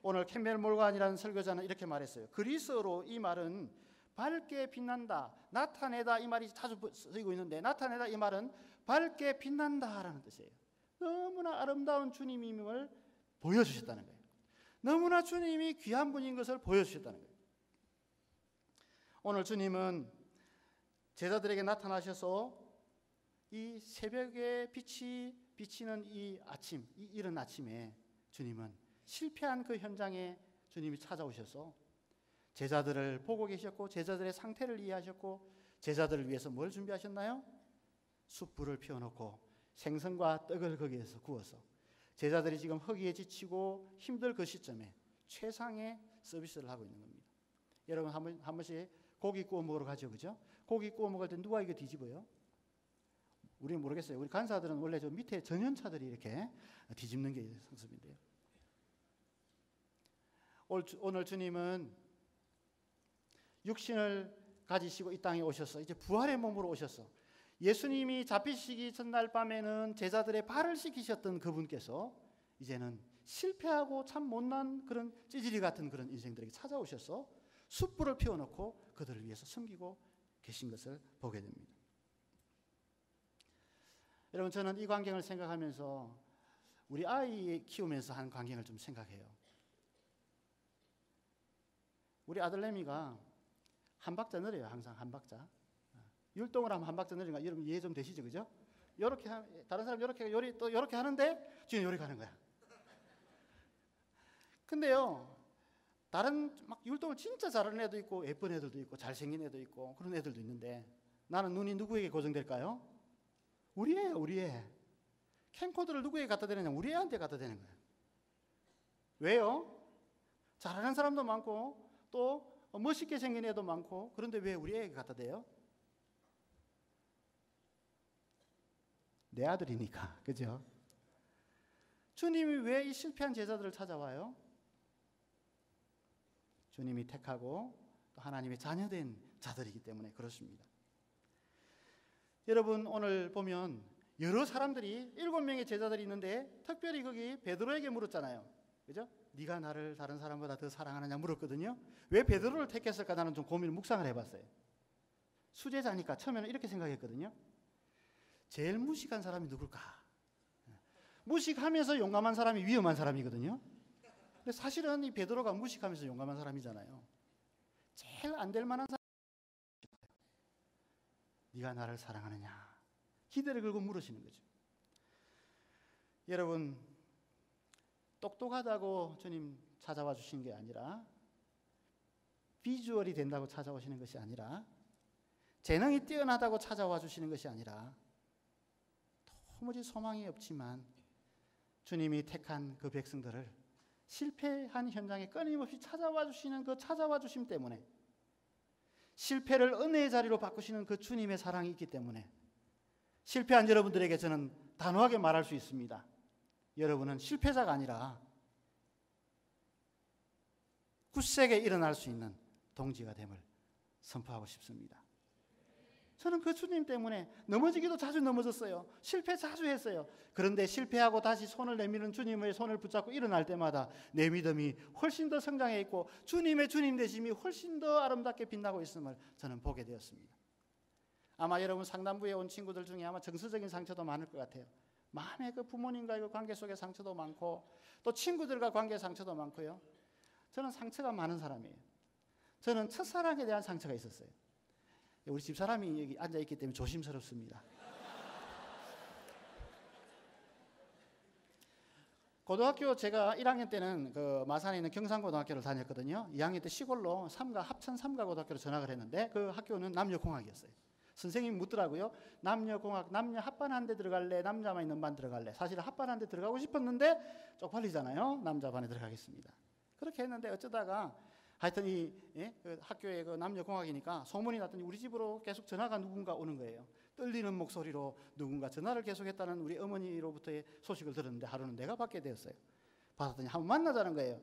오늘 캠벨 몰간이라는 설교자는 이렇게 말했어요. 그리스어로 이 말은 밝게 빛난다, 나타내다 이 말이 자주 쓰이고 있는데 나타내다 이 말은 밝게 빛난다라는 뜻이에요. 너무나 아름다운 주님임을 보여주셨다는 거예요. 너무나 주님이 귀한 분인 것을 보여주셨다는 거예요. 오늘 주님은 제자들에게 나타나셔서 이 새벽에 빛이 비치는 이 아침, 이 이른 아침에 주님은 실패한 그 현장에 주님이 찾아오셔서 제자들을 보고 계셨고 제자들의 상태를 이해하셨고 제자들을 위해서 뭘 준비하셨나요? 숯불을 피워놓고 생선과 떡을 거기에서 구워서 제자들이 지금 허기에 지치고 힘들 그 시점에 최상의 서비스를 하고 있는 겁니다. 여러분 한 번씩 고기 구워 먹으러 가죠, 그죠? 고기 구워 먹을 때 누가 이거 뒤집어요? 우리는 모르겠어요. 우리 간사들은 원래 저 밑에 전연차들이 이렇게 뒤집는 게 성습인데요. 오늘 주님은 육신을 가지시고 이 땅에 오셔서 이제 부활의 몸으로 오셔서 예수님이 잡히시기 전날 밤에는 제자들의 발을 씻기셨던 그분께서 이제는 실패하고 참 못난 그런 찌질이 같은 그런 인생들에게 찾아오셔서 숯불을 피워놓고 그들을 위해서 섬기고 계신 것을 보게 됩니다. 여러분, 저는 이 광경을 생각하면서 우리 아이 키우면서 한 광경을 좀 생각해요. 우리 아들내미가 한 박자 느려요. 항상 한 박자. 율동을 하면 한 박자 느리니까 여러분 이해 좀 되시죠, 그죠? 요렇게 다른 사람 요렇게 요리 또 요렇게 하는데 지금 요리 가는 거야. 근데요, 다른 막 율동을 진짜 잘하는 애도 있고 예쁜 애들도 있고 잘생긴 애도 있고 그런 애들도 있는데 나는 눈이 누구에게 고정될까요? 우리 애예요, 우리 애. 캠코더를 누구에게 갖다 대느냐? 우리 애한테 갖다 대는 거예요. 왜요? 잘하는 사람도 많고 또 멋있게 생긴 애도 많고 그런데 왜 우리 애에게 갖다 대요? 내 아들이니까, 그죠? 주님이 왜 이 실패한 제자들을 찾아와요? 주님이 택하고 또 하나님의 자녀된 자들이기 때문에 그렇습니다. 여러분, 오늘 보면 여러 사람들이 7명의 제자들이 있는데 특별히 거기 베드로에게 물었잖아요, 그죠? 네가 나를 다른 사람보다 더 사랑하느냐 물었거든요. 왜 베드로를 택했을까 나는 좀 고민을 묵상을 해봤어요. 수제자니까 처음에는 이렇게 생각했거든요. 제일 무식한 사람이 누굴까? 무식하면서 용감한 사람이 위험한 사람이거든요. 근데 사실은 이 베드로가 무식하면서 용감한 사람이잖아요. 제일 안 될 만한 사람. 네가 나를 사랑하느냐? 기대를 걸고 물으시는 거죠. 여러분, 똑똑하다고 주님 찾아와 주신 게 아니라 비주얼이 된다고 찾아오시는 것이 아니라 재능이 뛰어나다고 찾아와 주시는 것이 아니라 도무지 소망이 없지만 주님이 택한 그 백성들을 실패한 현장에 끊임없이 찾아와 주시는 그 찾아와 주심 때문에 실패를 은혜의 자리로 바꾸시는 그 주님의 사랑이 있기 때문에 실패한 여러분들에게 저는 단호하게 말할 수 있습니다. 여러분은 실패자가 아니라 굳세게 일어날 수 있는 동지가 됨을 선포하고 싶습니다. 저는 그 주님 때문에 넘어지기도 자주 넘어졌어요. 실패 자주 했어요. 그런데 실패하고 다시 손을 내미는 주님의 손을 붙잡고 일어날 때마다 내 믿음이 훨씬 더 성장해 있고 주님의 주님 되심이 훨씬 더 아름답게 빛나고 있음을 저는 보게 되었습니다. 아마 여러분 상담부에 온 친구들 중에 아마 정서적인 상처도 많을 것 같아요. 마음의 그 부모님과의 그 관계 속에 상처도 많고 또 친구들과 관계 상처도 많고요. 저는 상처가 많은 사람이에요. 저는 첫사랑에 대한 상처가 있었어요. 우리 집사람이 여기 앉아있기 때문에 조심스럽습니다. 고등학교 제가 1학년 때는 그 마산에 있는 경상고등학교를 다녔거든요. 2학년 때 시골로 합천 삼가고등학교로 전학을 했는데 그 학교는 남녀공학이었어요. 선생님이 묻더라고요. 남녀공학, 남녀 합반 한 대 들어갈래? 남자만 있는 반 들어갈래? 사실 합반 한 대 들어가고 싶었는데 쪽팔리잖아요. 남자 반에 들어가겠습니다. 그렇게 했는데 어쩌다가 하여튼 그 학교에 그 남녀공학이니까 소문이 났더니 우리 집으로 계속 전화가 누군가 오는 거예요. 떨리는 목소리로 누군가 전화를 계속했다는 우리 어머니로부터의 소식을 들었는데 하루는 내가 받게 되었어요. 받았더니 한번 만나자는 거예요.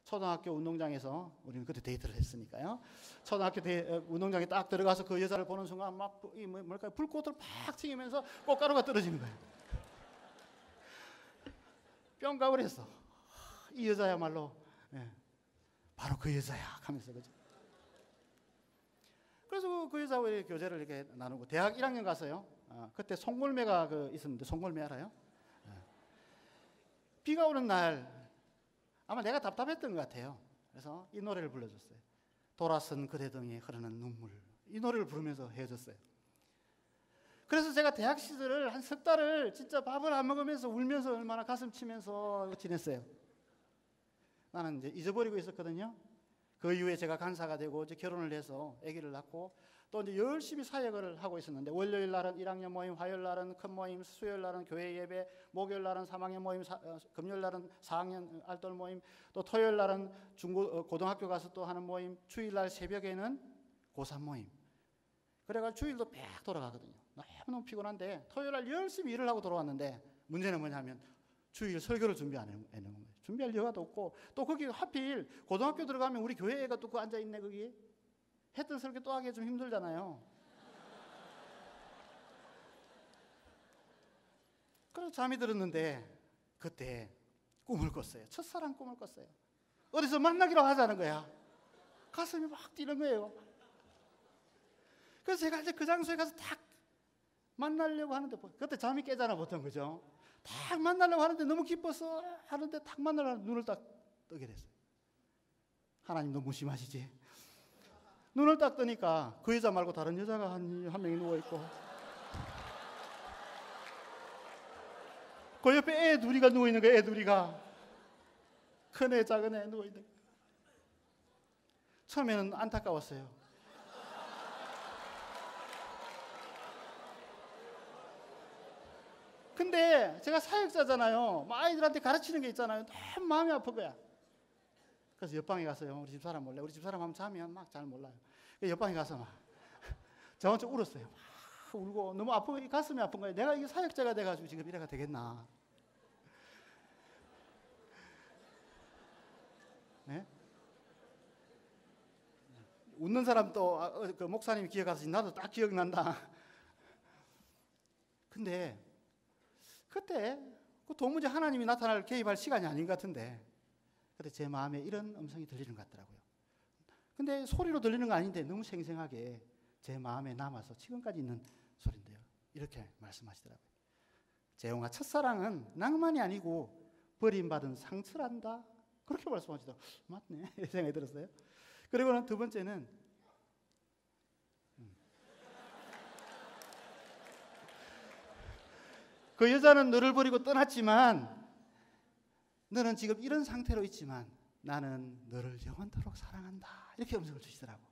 초등학교 운동장에서 우리는 그때 데이트를 했으니까요. 초등학교 운동장에 딱 들어가서 그 여자를 보는 순간 막 불꽃을 팍 튀기면서 꽃가루가 떨어지는 거예요. 뿅 가버렸어. 이 여자야말로 바로 그 여자야 하면서 그죠. 그래서 그 여자와 교제를 이렇게 나누고 대학 1학년 가서요. 그때 송골매가 있었는데 송골매 알아요? 비가 오는 날 아마 내가 답답했던 것 같아요. 그래서 이 노래를 불러줬어요. 돌아선 그대 등에 흐르는 눈물. 이 노래를 부르면서 헤어졌어요. 그래서 제가 대학 시절을 한 석 달을 진짜 밥을 안 먹으면서 울면서 얼마나 가슴 치면서 지냈어요. 나는 이제 잊어버리고 있었거든요. 그 이후에 제가 간사가 되고 이제 결혼을 해서 아기를 낳고 또 이제 열심히 사역을 하고 있었는데 월요일 날은 1학년 모임, 화요일 날은 큰 모임, 수요일 날은 교회 예배, 목요일 날은 3학년 모임, 금요일 날은 4학년 알돌 모임, 또 토요일 날은 고등학교 가서 또 하는 모임, 주일 날 새벽에는 고3 모임. 그래가 주일도 빽 돌아가거든요. 너무 피곤한데 토요일 날 열심히 일을 하고 돌아왔는데 문제는 뭐냐면 주일 설교를 준비 안 해놓은 거예요. 준비할 여가도 없고 또 거기 하필 고등학교 들어가면 우리 교회 애가 또 앉아있네 거기. 해뜰 설교 또 하기 좀 힘들잖아요. 그래서 잠이 들었는데 그때 꿈을 꿨어요. 첫사랑 꿈을 꿨어요. 어디서 만나기로 하자는 거야. 가슴이 막 뛰는 거예요. 그래서 제가 이제 그 장소에 가서 딱 만나려고 하는데 그때 잠이 깨잖아 보통 그죠? 딱 만나려고 하는데 너무 기뻐서 하는데 딱 만나려고 눈을 딱 뜨게 됐어요. 하나님 너무 무심하시지? 눈을 딱 뜨니까 그 여자 말고 다른 여자가 한 명이 누워있고 그 옆에 애 둘이가 누워있는 거예요. 애 둘이가 큰 애 작은 애 누워있는 거예요. 처음에는 안타까웠어요. 근데 제가 사역자잖아요. 아이들한테 가르치는 게 있잖아요. 너무 마음이 아픈 거야. 그래서 옆방에 가서요. 우리 집사람 몰래. 우리 집사람 하면 자면 막 잘 몰라요. 옆방에 가서 막 저 혼자 울었어요. 막 울고 너무 아프고 가슴이 아픈 거예요. 내가 이게 사역자가 돼가지고 지금 이래가 되겠나. 네? 웃는 사람 또 그 목사님이 기억하듯이 나도 딱 기억난다. 근데 그때 그 도무지 하나님이 나타날 개입할 시간이 아닌 것 같은데 그때 제 마음에 이런 음성이 들리는 것 같더라고요. 근데 소리로 들리는 거 아닌데 너무 생생하게 제 마음에 남아서 지금까지 있는 소리인데요. 이렇게 말씀하시더라고요. 재용아, 첫사랑은 낭만이 아니고 버림받은 상처란다. 그렇게 말씀하시더라고요. 맞네. 이 생각이 들었어요. 그리고는 두 번째는 그 여자는 너를 버리고 떠났지만 너는 지금 이런 상태로 있지만 나는 너를 영원토록 사랑한다. 이렇게 음성을 주시더라고.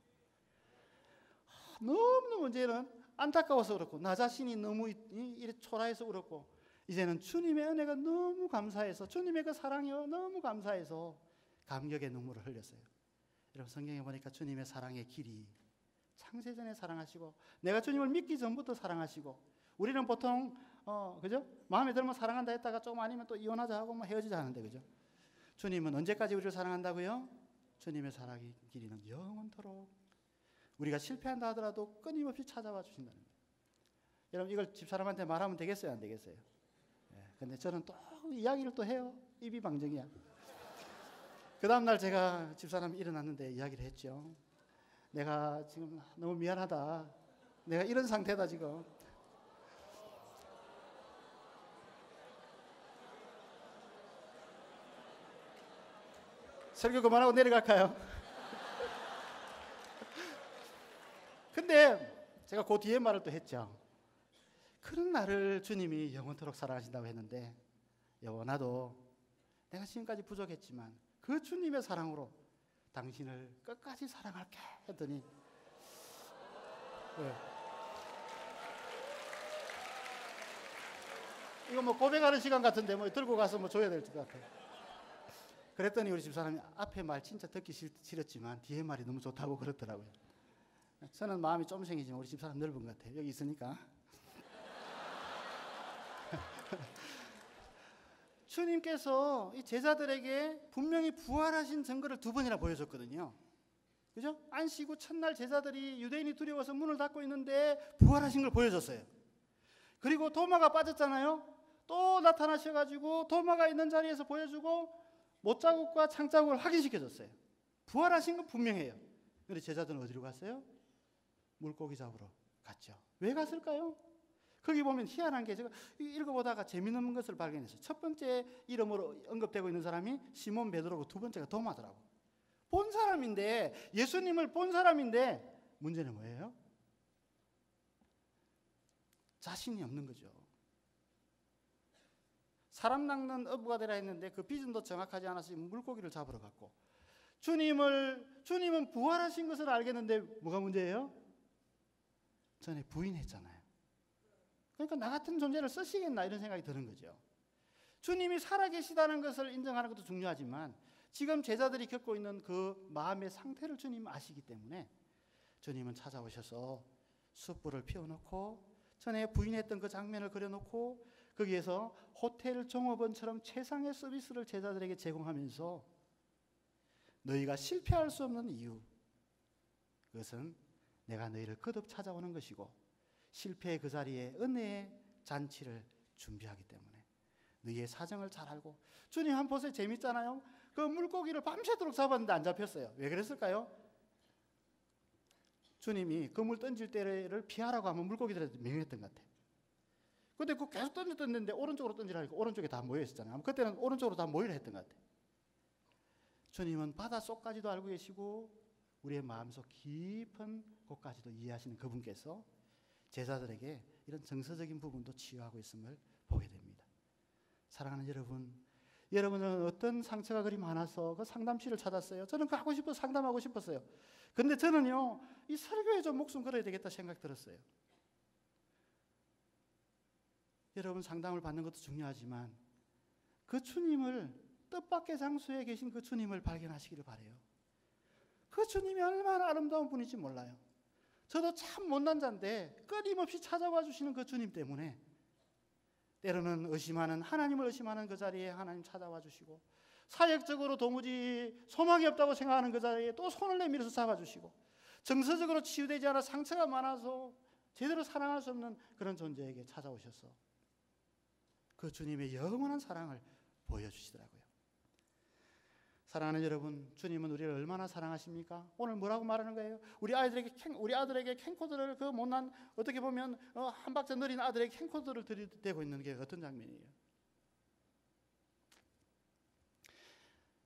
너무너무 이제는 안타까워서 그렇고 나 자신이 너무 이렇게 초라해서 그렇고 이제는 주님의 은혜가 너무 감사해서 주님의 그 사랑이 너무 감사해서 감격의 눈물을 흘렸어요. 여러분 성경에 보니까 주님의 사랑의 길이 창세전에 사랑하시고 내가 주님을 믿기 전부터 사랑하시고 우리는 보통 그죠? 마음에 들면 사랑한다 했다가 조금 아니면 또 이혼하자 하고 뭐 헤어지자 하는데 그죠? 주님은 언제까지 우리를 사랑한다고요? 주님의 사랑의 길이는 영원토록 우리가 실패한다 하더라도 끊임없이 찾아와 주신다는 거예요. 여러분 이걸 집사람한테 말하면 되겠어요? 안 되겠어요? 근데 저는 또 이야기를 또 해요. 입이 방정이야. 그 다음날 제가 집사람이 일어났는데 이야기를 했죠. 내가 지금 너무 미안하다. 내가 이런 상태다 지금. 설교 그만하고 내려갈까요? 근데 제가 그 뒤에 말을 또 했죠. 그런 나를 주님이 영원토록 사랑하신다고 했는데 여보 나도 내가 지금까지 부족했지만 그 주님의 사랑으로 당신을 끝까지 사랑할게 했더니 네. 이거 뭐 고백하는 시간 같은데 뭐 들고 가서 뭐 줘야 될 것 같아요. 그랬더니 우리 집사람이 앞에 말 진짜 듣기 싫었지만 뒤에 말이 너무 좋다고 그러더라고요. 저는 마음이 좀 생기지만 우리 집사람 넓은 것 같아요. 여기 있으니까. 주님께서 이 제자들에게 분명히 부활하신 증거를 두 번이나 보여줬거든요. 그죠? 안식 후 첫날 제자들이 유대인이 두려워서 문을 닫고 있는데 부활하신 걸 보여줬어요. 그리고 도마가 빠졌잖아요. 또 나타나셔가지고 도마가 있는 자리에서 보여주고 못자국과 창자국을 확인시켜줬어요. 부활하신 건 분명해요. 그런데 제자들은 어디로 갔어요? 물고기 잡으러 갔죠. 왜 갔을까요? 거기 보면 희한한 게 제가 읽어보다가 재미있는 것을 발견했어요. 첫 번째 이름으로 언급되고 있는 사람이 시몬 베드로고 두 번째가 도마더라고. 본 사람인데 예수님을 본 사람인데 문제는 뭐예요? 자신이 없는 거죠. 사람 낚는 어부가 되라 했는데 그 비전도 정확하지 않아서 물고기를 잡으러 갔고 주님은 부활하신 것을 알겠는데 뭐가 문제예요? 전에 부인했잖아요. 그러니까 나 같은 존재를 쓰시겠나 이런 생각이 드는 거죠. 주님이 살아계시다는 것을 인정하는 것도 중요하지만 지금 제자들이 겪고 있는 그 마음의 상태를 주님은 아시기 때문에 주님은 찾아오셔서 숯불을 피워놓고 전에 부인했던 그 장면을 그려놓고 거기에서 호텔 종업원처럼 최상의 서비스를 제자들에게 제공하면서 너희가 실패할 수 없는 이유, 그것은 내가 너희를 거듭 찾아오는 것이고 실패의 그 자리에 은혜의 잔치를 준비하기 때문에 너희의 사정을 잘 알고. 주님 한번 보세요. 재밌잖아요. 그 물고기를 밤새도록 잡았는데 안 잡혔어요. 왜 그랬을까요? 주님이 그물 던질 때를 피하라고 하면 물고기들한테 명령했던 것 같아요. 근데 그 계속 던졌는데 오른쪽으로 던지라니까 오른쪽에 다 모여 있었잖아요. 그때는 오른쪽으로 다 모이라 했던 것 같아요. 주님은 바닷속까지도 알고 계시고 우리의 마음속 깊은 곳까지도 이해하시는 그분께서 제자들에게 이런 정서적인 부분도 치유하고 있음을 보게 됩니다. 사랑하는 여러분은 어떤 상처가 그리 많아서 그 상담실을 찾았어요? 저는 가고 싶어서 상담하고 싶었어요. 근데 저는요, 이 설교에 좀 목숨 걸어야 되겠다 생각 들었어요. 여러분 상담을 받는 것도 중요하지만 그 주님을, 뜻밖의 장소에 계신 그 주님을 발견하시기를 바라요. 그 주님이 얼마나 아름다운 분인지 몰라요. 저도 참 못난 자인데 끊임없이 찾아와 주시는 그 주님 때문에 때로는 하나님을 의심하는 그 자리에 하나님 찾아와 주시고, 사역적으로 도무지 소망이 없다고 생각하는 그 자리에 또 손을 내밀어서 잡아주시고, 정서적으로 치유되지 않아 상처가 많아서 제대로 사랑할 수 없는 그런 존재에게 찾아오셔서 그 주님의 영원한 사랑을 보여주시더라고요. 사랑하는 여러분, 주님은 우리를 얼마나 사랑하십니까? 오늘 뭐라고 말하는 거예요? 우리 아들에게 캠코더를, 그 못난, 어떻게 보면 한 박자 느린 아들에게 캠코더를 들이대고 있는 게 어떤 장면이에요?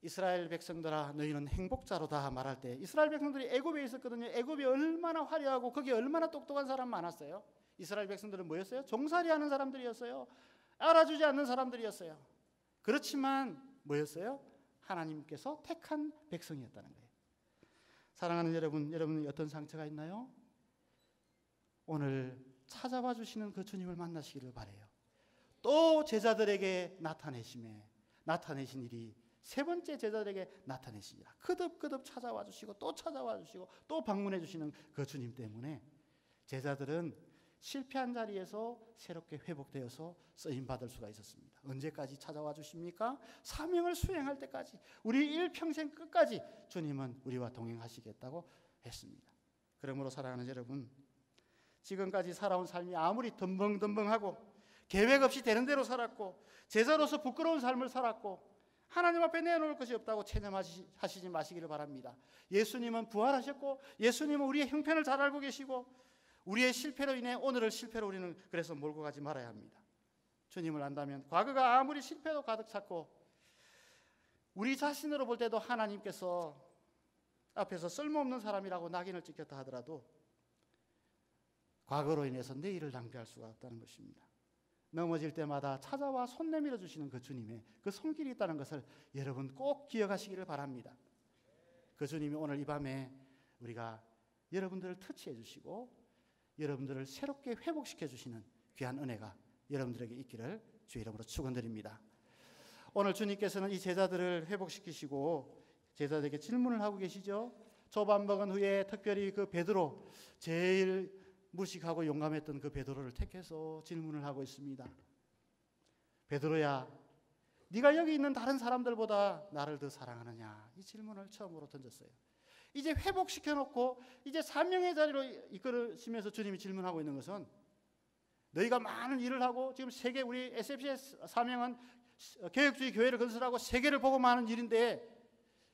이스라엘 백성들아 너희는 행복자로다 말할 때 이스라엘 백성들이 애굽에 있었거든요. 애굽이 얼마나 화려하고 거기에 얼마나 똑똑한 사람 많았어요. 이스라엘 백성들은 뭐였어요? 종살이하는 사람들이었어요. 알아주지 않는 사람들이었어요. 그렇지만 뭐였어요? 하나님께서 택한 백성이었다는 거예요. 사랑하는 여러분이 어떤 상처가 있나요? 오늘 찾아와 주시는 그 주님을 만나시기를 바라요. 또 제자들에게 나타내신 일이 세 번째 제자들에게 나타내시니라. 거듭 찾아와 주시고 또 찾아와 주시고 또 방문해 주시는 그 주님 때문에 제자들은 실패한 자리에서 새롭게 회복되어서 쓰임받을 수가 있었습니다. 언제까지 찾아와 주십니까? 사명을 수행할 때까지, 우리 일평생 끝까지 주님은 우리와 동행하시겠다고 했습니다. 그러므로 사랑하는 여러분, 지금까지 살아온 삶이 아무리 덤벙덤벙하고 계획 없이 되는 대로 살았고 제자로서 부끄러운 삶을 살았고 하나님 앞에 내놓을 것이 없다고 체념하시지 마시기를 바랍니다. 예수님은 부활하셨고 예수님은 우리의 형편을 잘 알고 계시고 우리의 실패로 인해 오늘을 실패로 우리는 그래서 몰고 가지 말아야 합니다. 주님을 안다면 과거가 아무리 실패도 가득 찼고 우리 자신으로 볼 때도 하나님께서 앞에서 쓸모없는 사람이라고 낙인을 찍혔다 하더라도 과거로 인해서 내일을 낭비할 수가 없다는 것입니다. 넘어질 때마다 찾아와 손 내밀어 주시는 그 주님의 그 손길이 있다는 것을 여러분 꼭 기억하시기를 바랍니다. 그 주님이 오늘 이 밤에 우리가 여러분들을 터치해 주시고 여러분들을 새롭게 회복시켜 주시는 귀한 은혜가 여러분들에게 있기를 주 이름으로 축원드립니다. 오늘 주님께서는 이 제자들을 회복시키시고 제자들에게 질문을 하고 계시죠. 조반 먹은 후에 특별히 그 베드로, 제일 무식하고 용감했던 그 베드로를 택해서 질문을 하고 있습니다. 베드로야, 네가 여기 있는 다른 사람들보다 나를 더 사랑하느냐? 이 질문을 처음으로 던졌어요. 이제 회복시켜놓고 이제 사명의 자리로 이끌으시면서 주님이 질문하고 있는 것은 너희가 많은 일을 하고 지금 세계, 우리 SFC의 사명은 개혁주의 교회를 건설하고 세계를 보고 많은 일인데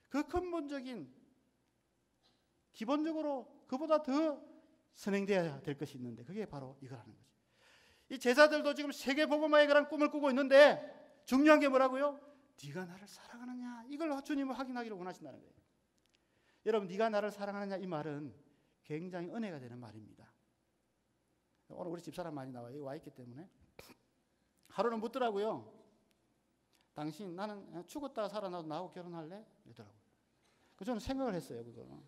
그 근본적인, 기본적으로 그보다 더 선행되어야 될 것이 있는데 그게 바로 이거라는 거죠. 이 제자들도 지금 세계 복음화의 그런 꿈을 꾸고 있는데 중요한 게 뭐라고요? 네가 나를 사랑하느냐? 이걸 주님을 확인하기를 원하신다는 거예요. 여러분, 네가 나를 사랑하느냐 이 말은 굉장히 은혜가 되는 말입니다. 오늘 우리 집사람 많이 와 있기 때문에 하루는 묻더라고요. 당신 나는 죽었다가 살아나도 나하고 결혼할래? 이러더라고요. 저는 생각을 했어요, 그거.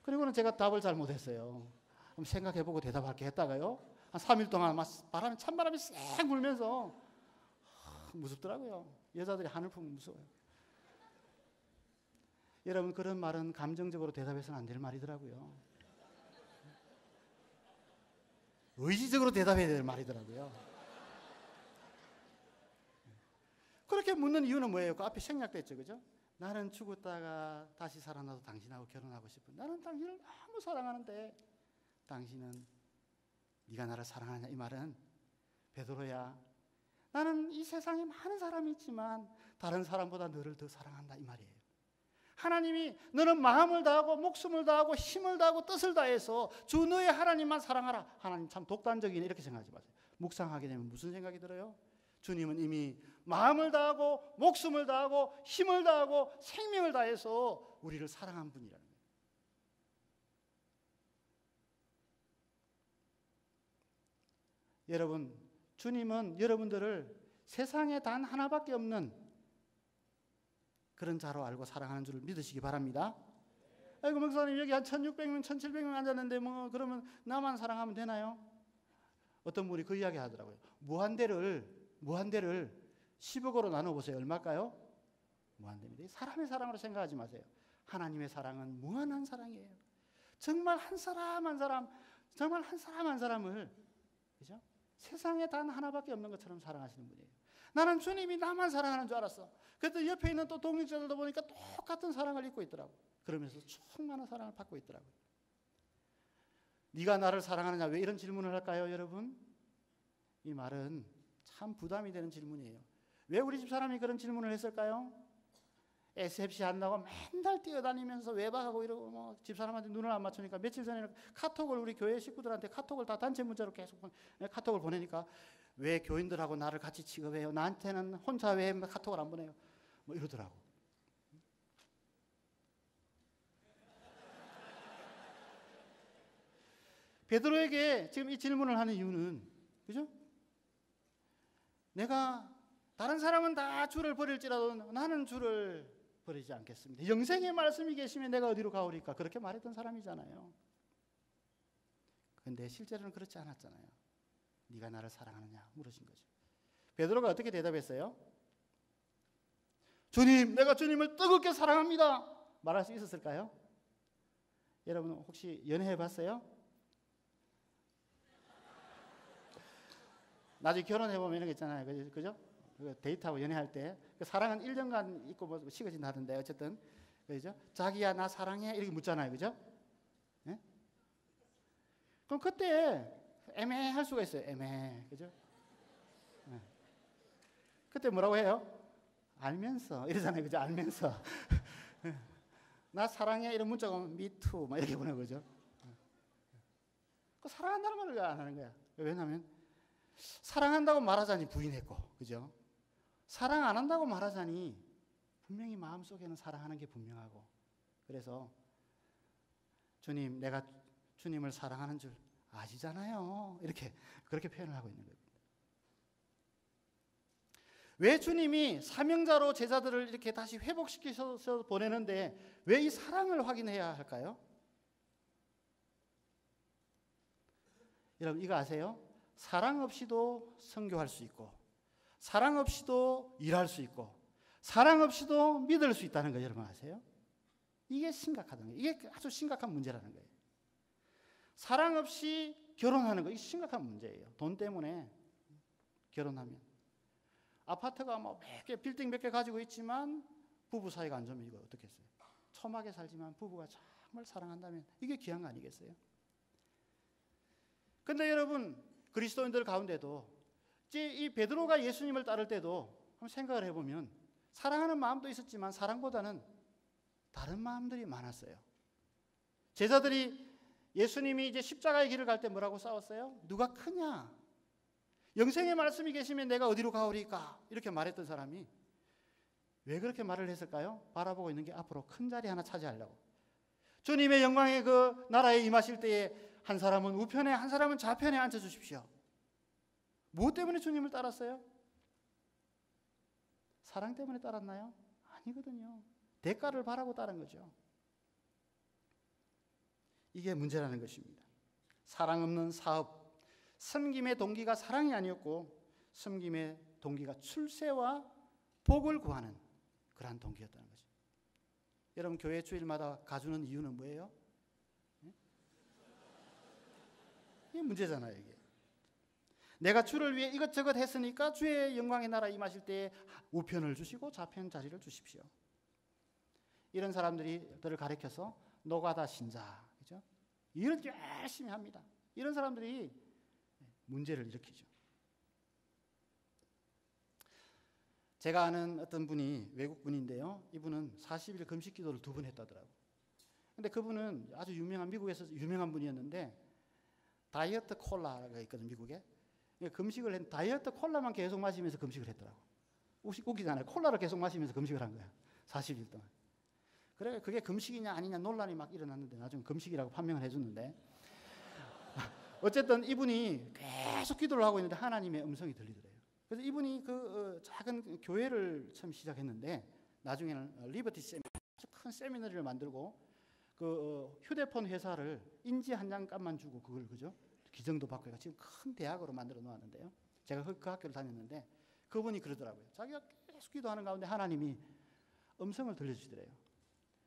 그리고는 제가 답을 잘 못했어요. 그럼 생각해보고 대답할게 했다가요. 한 3일 동안 막 찬바람이 쌩 불면서 무섭더라고요. 여자들이 하늘 보면 무서워요. 여러분, 그런 말은 감정적으로 대답해서는 안 될 말이더라고요. 의지적으로 대답해야 될 말이더라고요. 그렇게 묻는 이유는 뭐예요? 그 앞에 생략됐죠, 그죠? 나는 죽었다가 다시 살아나도 당신하고 결혼하고 싶은. 나는 당신을 너무 사랑하는데 당신은 네가 나를 사랑하냐? 이 말은 베드로야, 나는 이 세상에 많은 사람이 있지만 다른 사람보다 너를 더 사랑한다 이 말이에요. 하나님이 너는 마음을 다하고 목숨을 다하고 힘을 다하고 뜻을 다해서 주 너의 하나님만 사랑하라. 하나님 참 독단적이네 이렇게 생각하지 마세요. 묵상하게 되면 무슨 생각이 들어요? 주님은 이미 마음을 다하고 목숨을 다하고 힘을 다하고 생명을 다해서 우리를 사랑한 분이라는 거예요. 여러분, 주님은 여러분들을 세상에 단 하나밖에 없는 그런 자로 알고 사랑하는 줄 믿으시기 바랍니다. 아이고 목사님 여기 한 1600명 1700명 앉았는데 뭐 그러면 나만 사랑하면 되나요? 어떤 분이 그 이야기 하더라고요. 무한대를 10억으로 나눠보세요. 얼마일까요? 무한대입니다. 사람의 사랑으로 생각하지 마세요. 하나님의 사랑은 무한한 사랑이에요. 정말 한 사람 한 사람을 그죠? 세상에 단 하나밖에 없는 것처럼 사랑하시는 분이에요. 나는 주님이 나만 사랑하는 줄 알았어. 그래도 옆에 있는 또 동역자들도 보니까 똑같은 사랑을 입고 있더라고. 그러면서 충만한 사랑을 받고 있더라고요. 네가 나를 사랑하느냐? 왜 이런 질문을 할까요, 여러분? 이 말은 참 부담이 되는 질문이에요. 왜 우리 집 사람이 그런 질문을 했을까요? SFC 한다고 맨날 뛰어다니면서 외박하고 이러고 뭐 집사람한테 눈을 안 맞추니까 며칠 전에 카톡을 우리 교회 식구들한테 카톡을 다 단체 문자로 계속 카톡을 보내니까 왜 교인들하고 나를 같이 취급해요? 나한테는 혼자 왜 카톡을 안 보내요? 뭐 이러더라고. 베드로에게 지금 이 질문을 하는 이유는 그죠? 내가 다른 사람은 다 주를 버릴지라도 나는 주를 버리지 않겠습니다. 영생의 말씀이 계시면 내가 어디로 가오리까? 그렇게 말했던 사람이잖아요. 그런데 실제로는 그렇지 않았잖아요. 네가 나를 사랑하느냐 물으신 거죠. 베드로가 어떻게 대답했어요? 주님, 내가 주님을 뜨겁게 사랑합니다. 말할 수 있었을까요? 여러분 혹시 연애해 봤어요? 나중에 결혼해보면 이런 거 있잖아요. 그죠? 데이트하고 연애할 때 사랑은 1년간 있고 뭐 식어진다 하던데 어쨌든 그죠? 자기야 나 사랑해 이렇게 묻잖아요. 그죠? 네? 그럼 그때 애매할 수가 있어요. 애매해. 그죠? 네. 그때 뭐라고 해요? 알면서 이러잖아요. 그죠? 알면서 나 사랑해 이런 문자가 오면 me too 막 이렇게 보내는 거죠. 그 사랑한다는 말을 왜 안 하는 거야? 왜냐하면 사랑한다고 말하자니 부인했고, 그죠? 사랑 안 한다고 말하자니 분명히 마음속에는 사랑하는 게 분명하고, 그래서 주님, 내가 주님을 사랑하는 줄 아시잖아요. 이렇게 그렇게 표현을 하고 있는 거예요. 왜 주님이 사명자로 제자들을 이렇게 다시 회복시켜서 보내는데 왜 이 사랑을 확인해야 할까요? 여러분 이거 아세요? 사랑 없이도 선교할 수 있고 사랑 없이도 일할 수 있고 사랑 없이도 믿을 수 있다는 거 여러분 아세요? 이게 심각하다는 거예요. 이게 아주 심각한 문제라는 거예요. 사랑 없이 결혼하는 거 이게 심각한 문제예요. 돈 때문에 결혼하면 아파트가 뭐 몇 개, 빌딩 몇 개 가지고 있지만 부부 사이가 안 좋으면 이거 어떻겠어요? 첨하게 살지만 부부가 정말 사랑한다면 이게 귀한 거 아니겠어요? 근데 여러분 그리스도인들 가운데도 이 베드로가 예수님을 따를 때도 한번 생각을 해보면 사랑하는 마음도 있었지만 사랑보다는 다른 마음들이 많았어요. 제자들이 예수님이 이제 십자가의 길을 갈 때 뭐라고 싸웠어요? 누가 크냐? 영생의 말씀이 계시면 내가 어디로 가오리까? 이렇게 말했던 사람이 왜 그렇게 말을 했을까요? 바라보고 있는 게 앞으로 큰 자리 하나 차지하려고. 주님의 영광의 그 나라에 임하실 때에 한 사람은 우편에 한 사람은 좌편에 앉혀주십시오. 무엇 때문에 주님을 따랐어요? 사랑 때문에 따랐나요? 아니거든요. 대가를 바라고 따른 거죠. 이게 문제라는 것입니다. 사랑 없는 사업, 섬김의 동기가 사랑이 아니었고 섬김의 동기가 출세와 복을 구하는 그러한 동기였다는 거죠. 여러분 교회 주일마다 가주는 이유는 뭐예요? 이게 문제잖아요. 이게. 내가 주를 위해 이것저것 했으니까 주의 영광의 나라 임하실 때에 우편을 주시고 좌편 자리를 주십시오. 이런 사람들을 가리켜서 노가다 신자, 그죠? 이런 열심히 합니다. 이런 사람들이 문제를 일으키죠. 제가 아는 어떤 분이 외국 분인데요. 이분은 40일 금식 기도를 2번 했다더라고요. 근데 그분은 아주 유명한 미국에서 유명한 분이었는데 다이어트 콜라가 있거든 미국에. 금식을 했는데 다이어트 콜라만 계속 마시면서 금식을 했더라고. 웃기잖아요. 콜라를 계속 마시면서 금식을 한 거야. 40일 동안. 그래 그게 금식이냐 아니냐 논란이 막 일어났는데 나중에 금식이라고 판명을 해줬는데 어쨌든 이분이 계속 기도를 하고 있는데 하나님의 음성이 들리더래요. 그래서 이분이 그 작은 교회를 처음 시작했는데 나중에는 리버티 세미나 아주 큰 세미나리를 만들고 그 휴대폰 회사를 인지 한 장 값만 주고 그걸 그죠? 기증도 받고 해가 지금 큰 대학으로 만들어 놓았는데요. 제가 그 학교를 다녔는데 그분이 그러더라고요. 자기가 계속 기도하는 가운데 하나님이 음성을 들려주시더래요.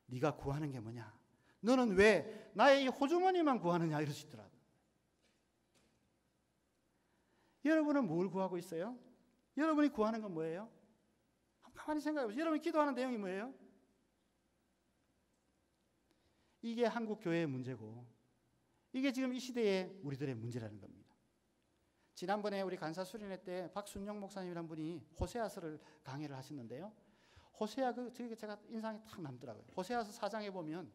네가 구하는 게 뭐냐? 너는 왜 나의 이 호주머니만 구하느냐? 이러시더라고요. 여러분은 뭘 구하고 있어요? 여러분이 구하는 건 뭐예요? 가만히 생각해 보세요. 여러분이 기도하는 내용이 뭐예요? 이게 한국 교회의 문제고 이게 지금 이 시대의 우리들의 문제라는 겁니다. 지난번에 우리 간사 수련회 때 박순영 목사님이란 분이 호세아서를 강의를 하셨는데요. 호세아 제가 인상이 탁 남더라고요. 호세아서 4장에 보면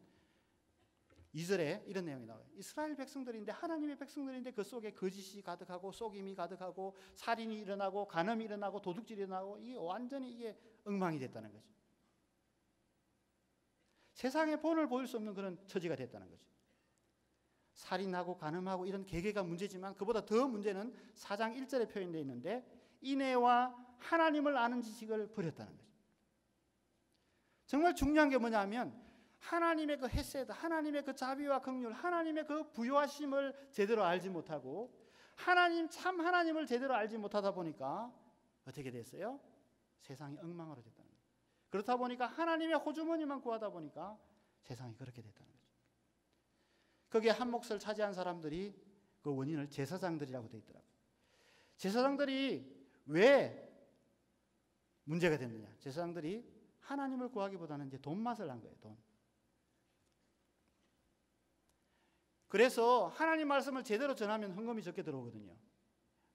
2절에 이런 내용이 나와요. 이스라엘 백성들인데 하나님의 백성들인데 그 속에 거짓이 가득하고 속임이 가득하고 살인이 일어나고 간음이 일어나고 도둑질이 일어나고 이게 완전히 이게 엉망이 됐다는 거죠. 세상에 본을 보일 수 없는 그런 처지가 됐다는 거죠. 살인하고 간음하고 이런 계계가 문제지만 그보다 더 문제는 4장 1절에 표현되어 있는데 인애와 하나님을 아는 지식을 버렸다는 거죠. 정말 중요한 게 뭐냐면 하나님의 그 헤세드, 하나님의 그 자비와 긍휼, 하나님의 그 부요하심을 제대로 알지 못하고 참 하나님을 제대로 알지 못하다 보니까 어떻게 됐어요? 세상이 엉망으로 됐다는 거예요. 그렇다 보니까 하나님의 호주머니만 구하다 보니까 세상이 그렇게 됐다는 거죠. 거기에 한 몫을 차지한 사람들이 그 원인을 제사장들이라고 되어 있더라고요. 제사장들이 왜 문제가 됐느냐? 제사장들이 하나님을 구하기보다는 이제 돈 맛을 한 거예요. 돈. 그래서 하나님 말씀을 제대로 전하면 헌금이 적게 들어오거든요.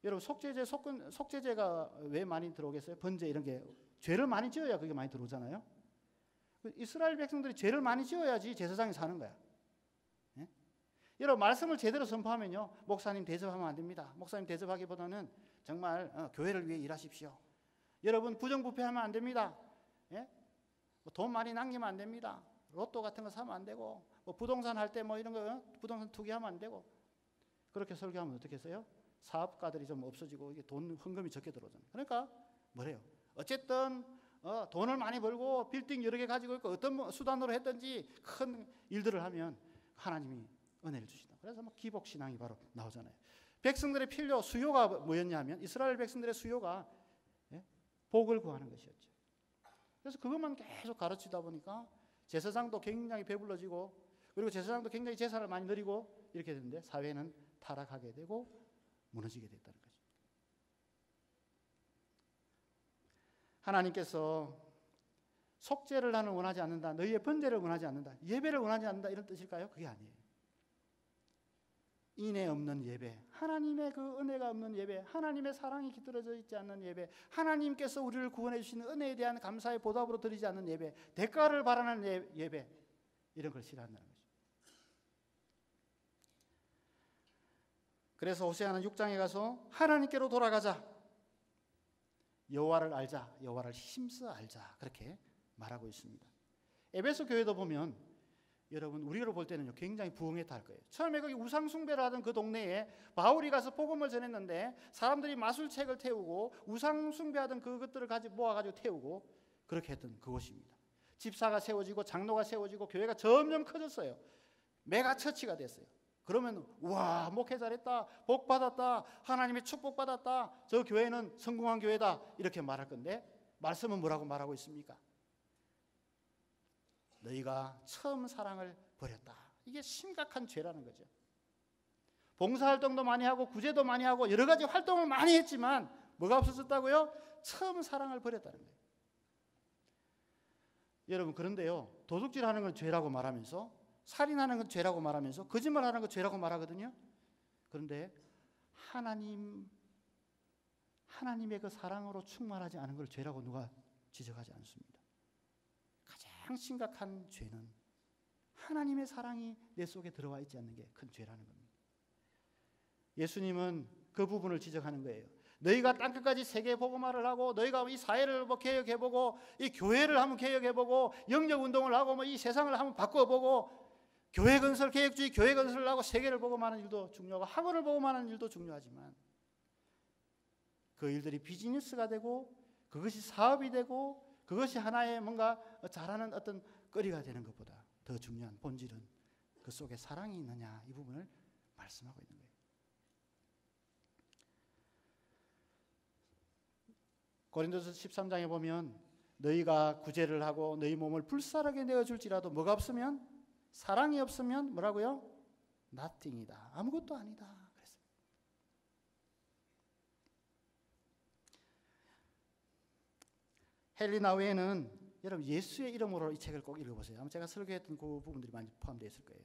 여러분 속죄제가 왜 많이 들어오겠어요? 번제 이런 게 죄를 많이 지어야 그게 많이 들어오잖아요. 이스라엘 백성들이 죄를 많이 지어야지 제사장이 사는 거야. 예? 여러분 말씀을 제대로 선포하면요. 목사님 대접하면 안 됩니다. 목사님 대접하기보다는 정말 교회를 위해 일하십시오. 여러분 부정부패하면 안 됩니다. 예? 돈 많이 남기면 안 됩니다. 로또 같은 거 사면 안 되고 부동산 할 때 이런 거 부동산 투기하면 안 되고 그렇게 설교하면 어떻게 했어요? 사업가들이 좀 없어지고 이게 돈 헌금이 적게 들어오잖아요. 그러니까 뭐래요? 어쨌든 돈을 많이 벌고 빌딩 여러 개 가지고 있고 어떤 수단으로 했든지 큰 일들을 하면 하나님이 은혜를 주신다. 그래서 기복신앙이 바로 나오잖아요. 백성들의 필요 수요가 뭐였냐면 이스라엘 백성들의 수요가 복을 구하는 것이었죠. 그래서 그것만 계속 가르치다 보니까 제사장도 굉장히 배불러지고 그리고 제사장도 굉장히 제사를 많이 드리고 이렇게 됐는데 사회는 타락하게 되고 무너지게 됐다는 거죠. 하나님께서 속죄를 나는 원하지 않는다. 너희의 번제를 원하지 않는다. 예배를 원하지 않는다. 이런 뜻일까요? 그게 아니에요. 인애 없는 예배, 하나님의 그 은혜가 없는 예배, 하나님의 사랑이 깃들어져 있지 않는 예배, 하나님께서 우리를 구원해 주시는 은혜에 대한 감사의 보답으로 드리지 않는 예배, 대가를 바라는 예배, 이런 걸 싫어한다는 거죠. 그래서 호세아는 6장에 가서 하나님께로 돌아가자, 여호와를 알자, 여호와를 힘써 알자, 그렇게 말하고 있습니다. 에베소 교회도 보면 여러분 우리로 볼 때는요 굉장히 부흥했다 할 거예요. 처음에 거기 우상 숭배를 하던 그 동네에 바울이 가서 복음을 전했는데 사람들이 마술책을 태우고 우상 숭배하던 그것들을 모아가지고 태우고 그렇게 했던 그곳입니다. 집사가 세워지고 장로가 세워지고 교회가 점점 커졌어요. 메가처치가 됐어요. 그러면 와, 목회 잘했다, 복 받았다, 하나님의 축복 받았다, 저 교회는 성공한 교회다 이렇게 말할 건데, 말씀은 뭐라고 말하고 있습니까? 너희가 처음 사랑을 버렸다. 이게 심각한 죄라는 거죠. 봉사활동도 많이 하고 구제도 많이 하고 여러 가지 활동을 많이 했지만 뭐가 없어졌다고요? 처음 사랑을 버렸다는 거예요. 여러분, 그런데요, 도둑질하는 건 죄라고 말하면서, 살인하는 건 죄라고 말하면서, 거짓말하는 건 죄라고 말하거든요. 그런데 하나님의 그 사랑으로 충만하지 않은 걸 죄라고 누가 지적하지 않습니다. 가장 심각한 죄는 하나님의 사랑이 내 속에 들어와 있지 않는 게 큰 죄라는 겁니다. 예수님은 그 부분을 지적하는 거예요. 너희가 땅끝까지 세계 복음화를 하고, 너희가 이 사회를 개혁해보고, 이 교회를 한번 개혁해보고, 영적 운동을 하고, 이 세상을 한번 바꿔보고, 교회 건설, 개혁주의 교회 건설을 하고, 세계를 복음하는 일도 중요하고, 학원을 복음하는 일도 중요하지만, 그 일들이 비즈니스가 되고, 그것이 사업이 되고, 그것이 하나의 뭔가 잘하는 어떤 거리가 되는 것보다 더 중요한 본질은 그 속에 사랑이 있느냐, 이 부분을 말씀하고 있는 거예요. 고린도서 13장에 보면 너희가 구제를 하고 너희 몸을 불사르게 내어줄지라도 뭐가 없으면, 사랑이 없으면 뭐라고요? nothing이다. 아무것도 아니다. 그랬어요. 헬리나 웨이는 여러분 예수의 이름으로 이 책을 꼭 읽어보세요. 아마 제가 설교했던 그 부분들이 많이 포함되어 있을 거예요.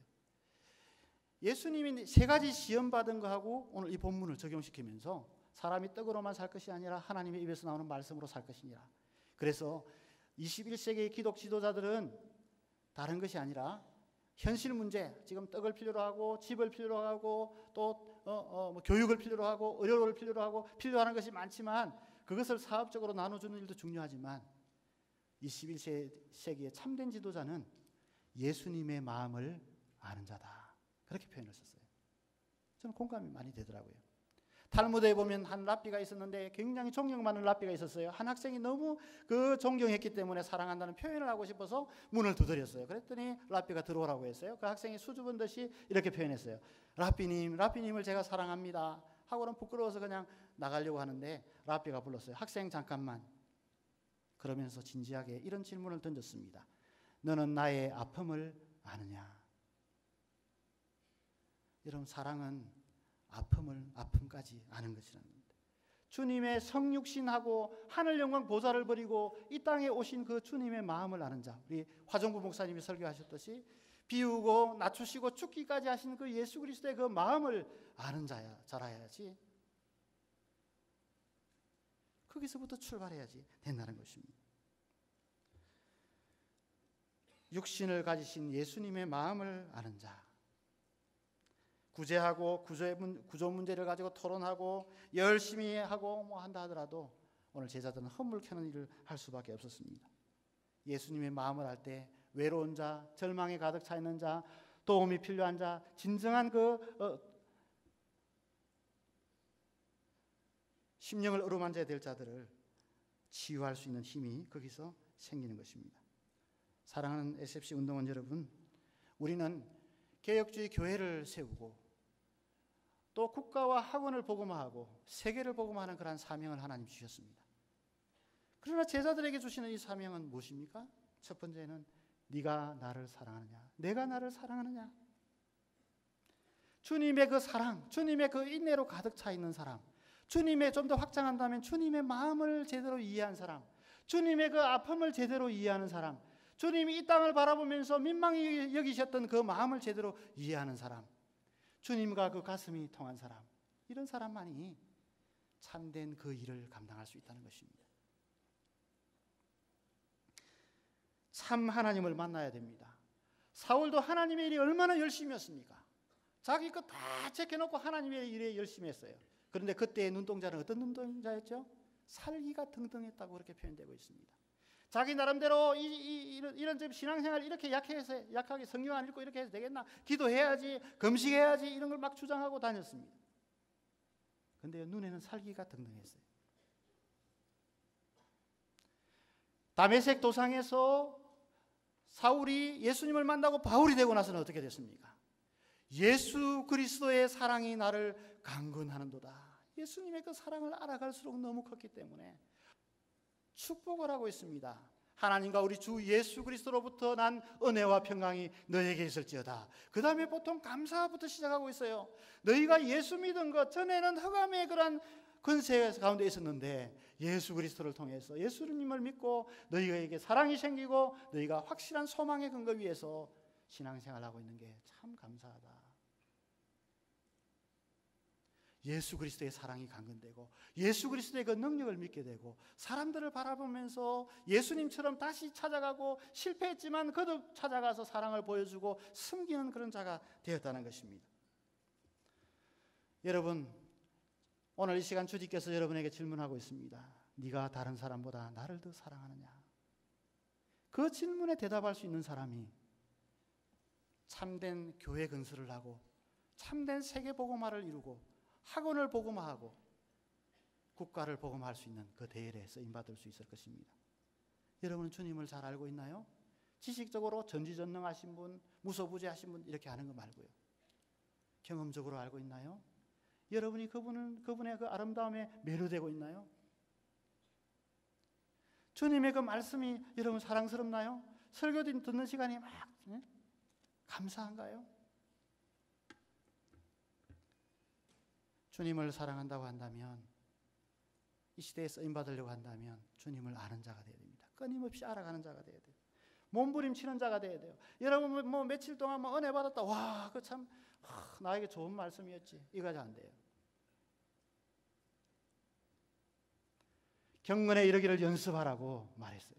예수님이 세 가지 시험 받은 거하고 오늘 이 본문을 적용시키면서 사람이 떡으로만 살 것이 아니라 하나님의 입에서 나오는 말씀으로 살 것이니라. 그래서 21세기의 기독 지도자들은 다른 것이 아니라 현실 문제, 지금 떡을 필요로 하고 집을 필요로 하고 또 교육을 필요로 하고 의료를 필요로 하고 필요한 것이 많지만 그것을 사업적으로 나눠주는 일도 중요하지만 21세기의 참된 지도자는 예수님의 마음을 아는 자다. 그렇게 표현을 썼어요. 저는 공감이 많이 되더라고요. 탈무드에 보면 한 랍비가 있었는데 굉장히 존경받는 랍비가 있었어요. 한 학생이 너무 그 존경했기 때문에 사랑한다는 표현을 하고 싶어서 문을 두드렸어요. 그랬더니 랍비가 들어오라고 했어요. 그 학생이 수줍은 듯이 이렇게 표현했어요. 랍비님을 제가 사랑합니다. 하고는 부끄러워서 그냥 나가려고 하는데 랍비가 불렀어요. 학생 잠깐만. 그러면서 진지하게 이런 질문을 던졌습니다. 너는 나의 아픔을 아느냐? 여러분, 사랑은 아픔까지 아는 것이라는 겁니다. 주님의 성육신하고 하늘 영광 보좌를 버리고 이 땅에 오신 그 주님의 마음을 아는 자, 우리 화정부 목사님이 설교하셨듯이 비우고 낮추시고 죽기까지 하신 그 예수 그리스도의 그 마음을 아는 자라야지. 거기서부터 출발해야지 된다는 것입니다. 육신을 가지신 예수님의 마음을 아는 자, 구제하고 구조 문제를 가지고 토론하고 열심히 하고 뭐 한다 하더라도 오늘 제자들은 헛물 캐는 일을 할 수밖에 없었습니다. 예수님의 마음을 알 때 외로운 자, 절망에 가득 차 있는 자, 도움이 필요한 자, 진정한 심령을 어루만져야 될 자들을 치유할 수 있는 힘이 거기서 생기는 것입니다. 사랑하는 SFC 운동원 여러분, 우리는 개혁주의 교회를 세우고 또 국가와 학원을 복음화하고 세계를 복음화하는 그러한 사명을 하나님 주셨습니다. 그러나 제자들에게 주시는 이 사명은 무엇입니까? 첫 번째는 네가 나를 사랑하느냐, 내가 나를 사랑하느냐. 주님의 그 사랑, 주님의 그 인내로 가득 차 있는 사람, 주님의 좀 더 확장한다면 주님의 마음을 제대로 이해한 사람, 주님의 그 아픔을 제대로 이해하는 사람, 주님이 이 땅을 바라보면서 민망히 여기셨던 그 마음을 제대로 이해하는 사람, 주님과 그 가슴이 통한 사람, 이런 사람만이 참된 그 일을 감당할 수 있다는 것입니다. 참 하나님을 만나야 됩니다. 사울도 하나님의 일이 얼마나 열심히 했습니까? 자기 것 다 제껴놓고 하나님의 일에 열심히 했어요. 그런데 그때의 눈동자는 어떤 눈동자였죠? 살기가 등등했다고 그렇게 표현되고 있습니다. 자기 나름대로 이런 좀 신앙생활 이렇게 약하게 성경 안 읽고 이렇게 해서 되겠나? 기도해야지, 금식해야지, 이런 걸 막 주장하고 다녔습니다. 그런데 눈에는 살기가 등등했어요. 다메섹 도상에서 사울이 예수님을 만나고 바울이 되고 나서는 어떻게 됐습니까? 예수 그리스도의 사랑이 나를 강건하는도다. 예수님의 그 사랑을 알아갈수록 너무 컸기 때문에 축복을 하고 있습니다. 하나님과 우리 주 예수 그리스도로부터 난 은혜와 평강이 너에게 있을지어다. 그 다음에 보통 감사부터 시작하고 있어요. 너희가 예수 믿은 것 전에는 흑암의 그런 권세 가운데 있었는데 예수 그리스도를 통해서 예수님을 믿고 너희에게 사랑이 생기고 너희가 확실한 소망의 근거 위에서 신앙생활하고 있는 게 참 감사하다. 예수 그리스도의 사랑이 강건되고 예수 그리스도의 그 능력을 믿게 되고 사람들을 바라보면서 예수님처럼 다시 찾아가고 실패했지만 거듭 찾아가서 사랑을 보여주고 숨기는 그런 자가 되었다는 것입니다. 여러분, 오늘 이 시간 주님께서 여러분에게 질문하고 있습니다. 네가 다른 사람보다 나를 더 사랑하느냐? 그 질문에 대답할 수 있는 사람이 참된 교회 건설을 하고 참된 세계 복음화를 이루고 학원을 복음화하고 국가를 복음화할 수 있는 그 대열에 쓰임받을 수 있을 것입니다. 여러분은 주님을 잘 알고 있나요? 지식적으로 전지전능하신 분, 무소부재하신 분 이렇게 하는 거 말고요. 경험적으로 알고 있나요? 여러분이 그분의 그 아름다움에 매료되고 있나요? 주님의 그 말씀이 여러분 사랑스럽나요? 설교 듣는 시간이 막 감사한가요? 주님을 사랑한다고 한다면, 이 시대에 쓰임받으려고 한다면 주님을 아는 자가 되어야 됩니다. 끊임없이 알아가는 자가 되어야 돼요. 몸부림치는 자가 되어야 돼요. 여러분 뭐 며칠 동안 뭐 은혜 받았다, 와, 그 참 나에게 좋은 말씀이었지, 이거지 안 돼요. 경건에 이르기를 연습하라고 말했어요.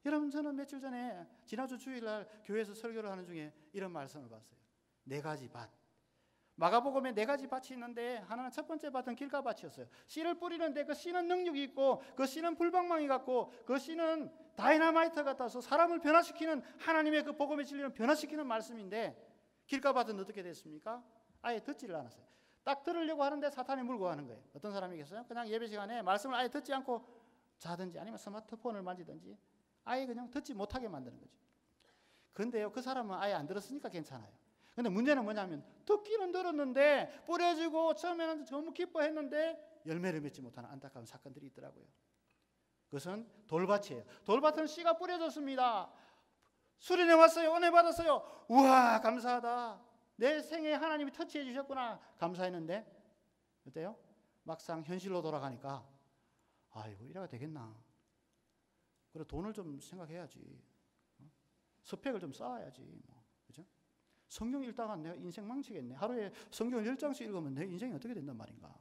여러분, 저는 며칠 전에 지난주 주일날 교회에서 설교를 하는 중에 이런 말씀을 봤어요. 4가지 밭. 마가복음에 4가지 밭이 있는데 하나는 첫 번째 밭은 길가밭이었어요. 씨를 뿌리는데 그 씨는 능력이 있고 그 씨는 불방망이 같고 그 씨는 다이너마이트 같아서 사람을 변화시키는, 하나님의 그 복음의 진리를 변화시키는 말씀인데, 길가밭은 어떻게 됐습니까? 아예 듣지를 않았어요. 딱 들으려고 하는데 사탄이 물고 가는 거예요. 어떤 사람이겠어요? 그냥 예배 시간에 말씀을 아예 듣지 않고 자든지 아니면 스마트폰을 만지든지 아예 그냥 듣지 못하게 만드는 거죠. 그런데요, 그 사람은 아예 안 들었으니까 괜찮아요. 근데 문제는 뭐냐면 듣기는 들었는데 뿌려지고 처음에는 너무 기뻐했는데 열매를 맺지 못하는 안타까운 사건들이 있더라고요. 그것은 돌밭이에요. 돌밭은 씨가 뿌려졌습니다. 수련회 왔어요. 은혜 받았어요. 우와, 감사하다. 내 생에 하나님이 터치해 주셨구나. 감사했는데 어때요? 막상 현실로 돌아가니까 아이고, 이래가 되겠나. 그래, 돈을 좀 생각해야지. 스펙을 좀 쌓아야지. 뭐. 그죠? 성경 읽다가 내가 인생 망치겠네. 하루에 성경을 10장씩 읽으면 내 인생이 어떻게 된단 말인가.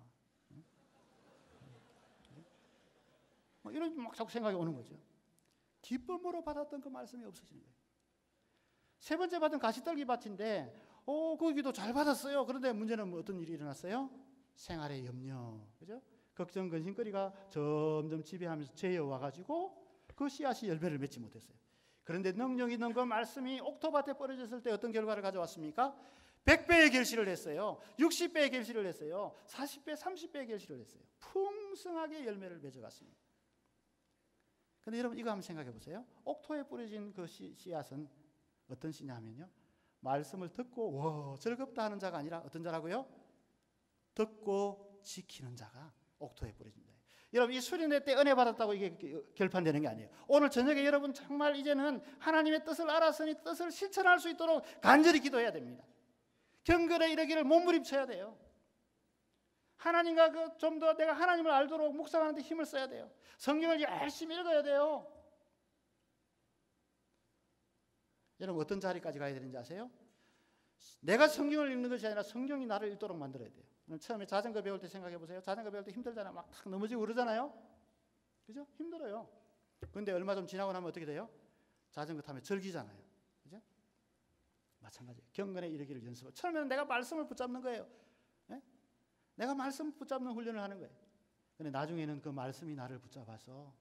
뭐 이런 막 자꾸 생각이 오는 거죠. 기쁨으로 받았던 그 말씀이 없어지는 거예요. 3번째 밭은 가시떨기 밭인데 거기도 잘 받았어요. 그런데 문제는 뭐 어떤 일이 일어났어요? 생활의 염려, 그죠? 걱정, 근심거리가 점점 지배하면서 제어와가지고 그 씨앗이 열매를 맺지 못했어요. 그런데 능력 있는 그 말씀이 옥토밭에 뿌려졌을 때 어떤 결과를 가져왔습니까? 100배의 결실을 했어요. 60배의 결실을 했어요. 40배, 30배의 결실을 했어요. 풍성하게 열매를 맺어갔습니다. 그런데 여러분, 이거 한번 생각해 보세요. 옥토에 뿌려진 그 씨앗은 어떤 씨냐면요, 말씀을 듣고 와, 즐겁다 하는 자가 아니라 어떤 자라고요? 듣고 지키는 자가 옥토에 뿌려진 자예요. 여러분, 이 수련회 때 은혜 받았다고 이게 결판되는 게 아니에요. 오늘 저녁에 여러분 정말 이제는 하나님의 뜻을 알았으니 뜻을 실천할 수 있도록 간절히 기도해야 됩니다. 경건에 이르기를 몸부림쳐야 돼요. 하나님과 좀 더 내가 하나님을 알도록 묵상하는 데 힘을 써야 돼요. 성경을 열심히 읽어야 돼요. 여러분, 어떤 자리까지 가야 되는지 아세요? 내가 성경을 읽는 것이 아니라 성경이 나를 읽도록 만들어야 돼요. 처음에 자전거 배울 때 생각해 보세요. 자전거 배울 때 힘들잖아요. 막 탁 넘어지고 그러잖아요. 그죠? 힘들어요. 그런데 얼마 좀 지나고 나면 어떻게 돼요? 자전거 타면 즐기잖아요. 그죠? 마찬가지예요. 경건에 이르기를 연습하고, 처음에는 내가 말씀을 붙잡는 거예요. 네? 내가 말씀 붙잡는 훈련을 하는 거예요. 그런데 나중에는 그 말씀이 나를 붙잡아서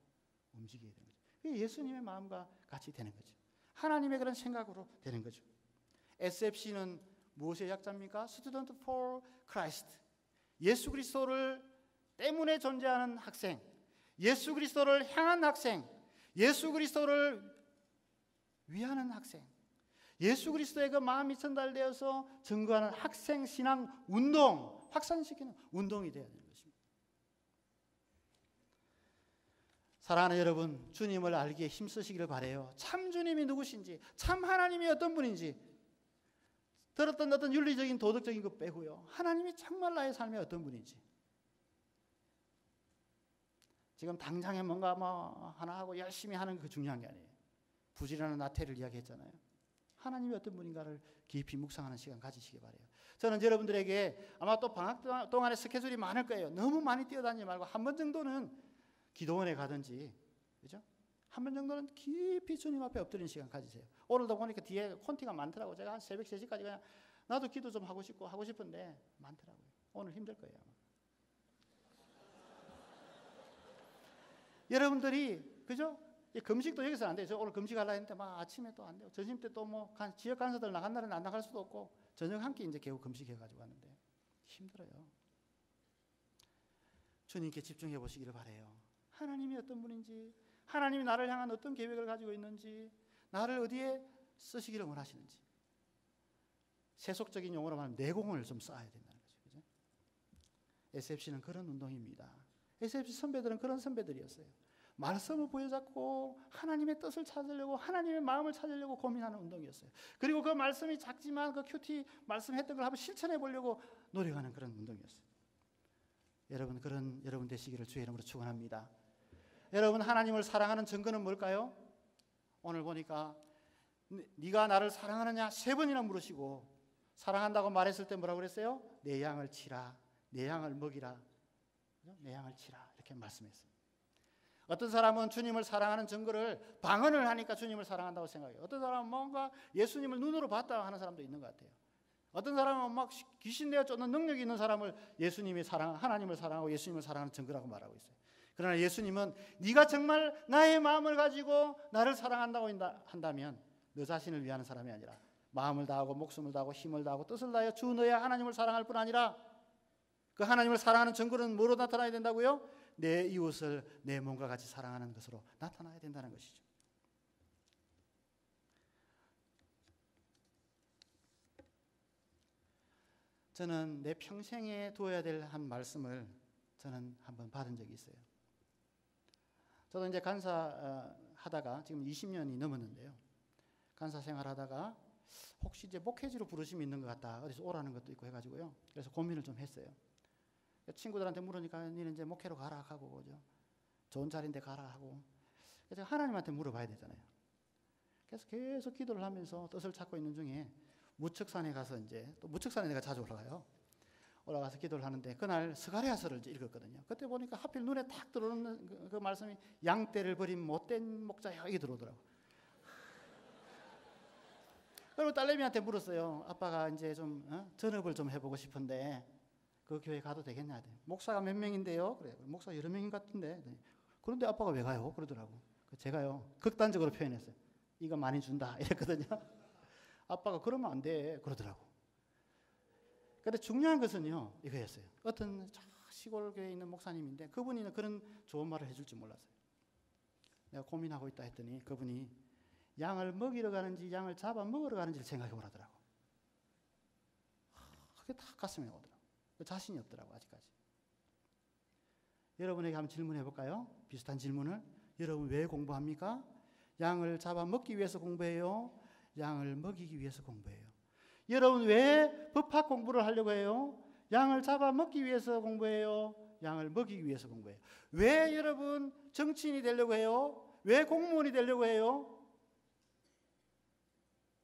움직이게 되는 거죠. 그게 예수님의 마음과 같이 되는 거죠. 하나님의 그런 생각으로 되는 거죠. SFC는 무엇의 약자입니까? Student for Christ. 예수 그리스도를 때문에 존재하는 학생, 예수 그리스도를 향한 학생, 예수 그리스도를 위하는 학생, 예수 그리스도의 그 마음이 전달되어서 증거하는 학생 신앙 운동, 확산시키는 운동이 되어야 되는 것입니다. 사랑하는 여러분, 주님을 알기에 힘쓰시기를 바라요. 참 주님이 누구신지, 참 하나님이 어떤 분인지, 들었던 어떤 윤리적인 도덕적인 것 빼고요, 하나님이 정말 나의 삶에 어떤 분인지. 지금 당장에 뭔가 뭐 하나 하고 열심히 하는 그 중요한 게 아니에요. 부지런한 나태를 이야기했잖아요. 하나님이 어떤 분인가를 깊이 묵상하는 시간 가지시기 바라요. 저는 여러분들에게 아마 또 방학 동안에 스케줄이 많을 거예요. 너무 많이 뛰어다니지 말고 한 번 정도는 기도원에 가든지, 그죠? 한 번 정도는 깊이 주님 앞에 엎드리는 시간 가지세요. 오늘도 보니까 뒤에 콘티가 많더라고요. 제가 한 새벽 3시까지 그냥 나도 기도 좀 하고 싶은데 많더라고요. 오늘 힘들 거예요. 아마. 여러분들이, 그죠? 금식도 여기서 안 돼요. 저 오늘 금식하려고 했는데 막 아침에 또 안 돼요. 점심 때 또 뭐 지역 간사들 나간 날은 안 나갈 수도 없고 저녁 한 끼 이제 겨우 금식해가지고 왔는데 힘들어요. 주님께 집중해 보시기를 바라요. 하나님이 어떤 분인지, 하나님이 나를 향한 어떤 계획을 가지고 있는지, 나를 어디에 쓰시기를 원하시는지. 세속적인 용어로 말하면 내공을 좀 쌓아야 된다는 거죠. 그죠? SFC는 그런 운동입니다. SFC 선배들은 그런 선배들이었어요. 말씀을 부여잡고 하나님의 뜻을 찾으려고, 하나님의 마음을 찾으려고 고민하는 운동이었어요. 그리고 그 말씀이 작지만 그 큐티 말씀했던 걸 한번 실천해 보려고 노력하는 그런 운동이었어요. 여러분, 그런 여러분 되시기를 주의 이름으로 축원합니다. 여러분, 하나님을 사랑하는 증거는 뭘까요? 오늘 보니까 네가 나를 사랑하느냐 3번이나 물으시고, 사랑한다고 말했을 때 뭐라고 그랬어요? 내 양을 치라, 내 양을 먹이라, 내 양을 치라, 이렇게 말씀했어요. 어떤 사람은 주님을 사랑하는 증거를 방언을 하니까 주님을 사랑한다고 생각해요. 어떤 사람은 뭔가 예수님을 눈으로 봤다 하는 사람도 있는 것 같아요. 어떤 사람은 막 귀신 내어 쫓는 능력이 있는 사람을 하나님을 사랑하고 예수님을 사랑하는 증거라고 말하고 있어요. 그러나 예수님은 네가 정말 나의 마음을 가지고 나를 사랑한다고 한다면 너 자신을 위하는 사람이 아니라 마음을 다하고 목숨을 다하고 힘을 다하고 뜻을 다하여 주 너의 하나님을 사랑할 뿐 아니라, 그 하나님을 사랑하는 증거는 뭐로 나타나야 된다고요? 내 이웃을 내 몸과 같이 사랑하는 것으로 나타나야 된다는 것이죠. 저는 내 평생에 두어야 될 한 말씀을 저는 한번 받은 적이 있어요. 저도 이제 간사 하다가 지금 20년이 넘었는데요. 간사 생활하다가 혹시 이제 목회지로 부르심이 있는 것 같다, 어디서 오라는 것도 있고 해가지고요. 그래서 고민을 좀 했어요. 친구들한테 물으니까 니는 이제 목회로 가라 하고, 그죠? 좋은 자리인데 가라 하고. 그래서 하나님한테 물어봐야 되잖아요. 그래서 계속 기도를 하면서 뜻을 찾고 있는 중에 무척산에 가서, 이제 또 무척산에 내가 자주 올라가서 기도를 하는데, 그날 스가랴서를 이제 읽었거든요. 그때 보니까 하필 눈에 탁 들어오는 그 말씀이 양떼를 버린 못된 목자야, 이게 들어오더라고. 그리고 딸내미한테 물었어요. 아빠가 이제 좀 전업을 좀 해보고 싶은데 그 교회 가도 되겠냐? 목사가 몇 명인데요? 그래, 목사 여러 명인 것 같은데. 그런데 아빠가 왜 가요? 그러더라고. 제가요, 극단적으로 표현했어요. 이거 많이 준다, 이랬거든요. 아빠가 그러면 안 돼, 그러더라고. 근데 중요한 것은요, 이거였어요. 어떤 시골 교회에 있는 목사님인데 그분이 그런 좋은 말을 해줄 줄 몰랐어요. 내가 고민하고 있다 했더니 그분이 양을 먹이러 가는지 양을 잡아 먹으러 가는지를 생각해 보라더라고. 그게 다 가슴에 오더라고. 자신이 없더라고, 아직까지. 여러분에게 한번 질문해 볼까요? 비슷한 질문을. 여러분 왜 공부합니까? 양을 잡아 먹기 위해서 공부해요? 양을 먹이기 위해서 공부해요? 여러분 왜 법학 공부를 하려고 해요? 양을 잡아 먹기 위해서 공부해요? 양을 먹이기 위해서 공부해요? 왜 여러분 정치인이 되려고 해요? 왜 공무원이 되려고 해요?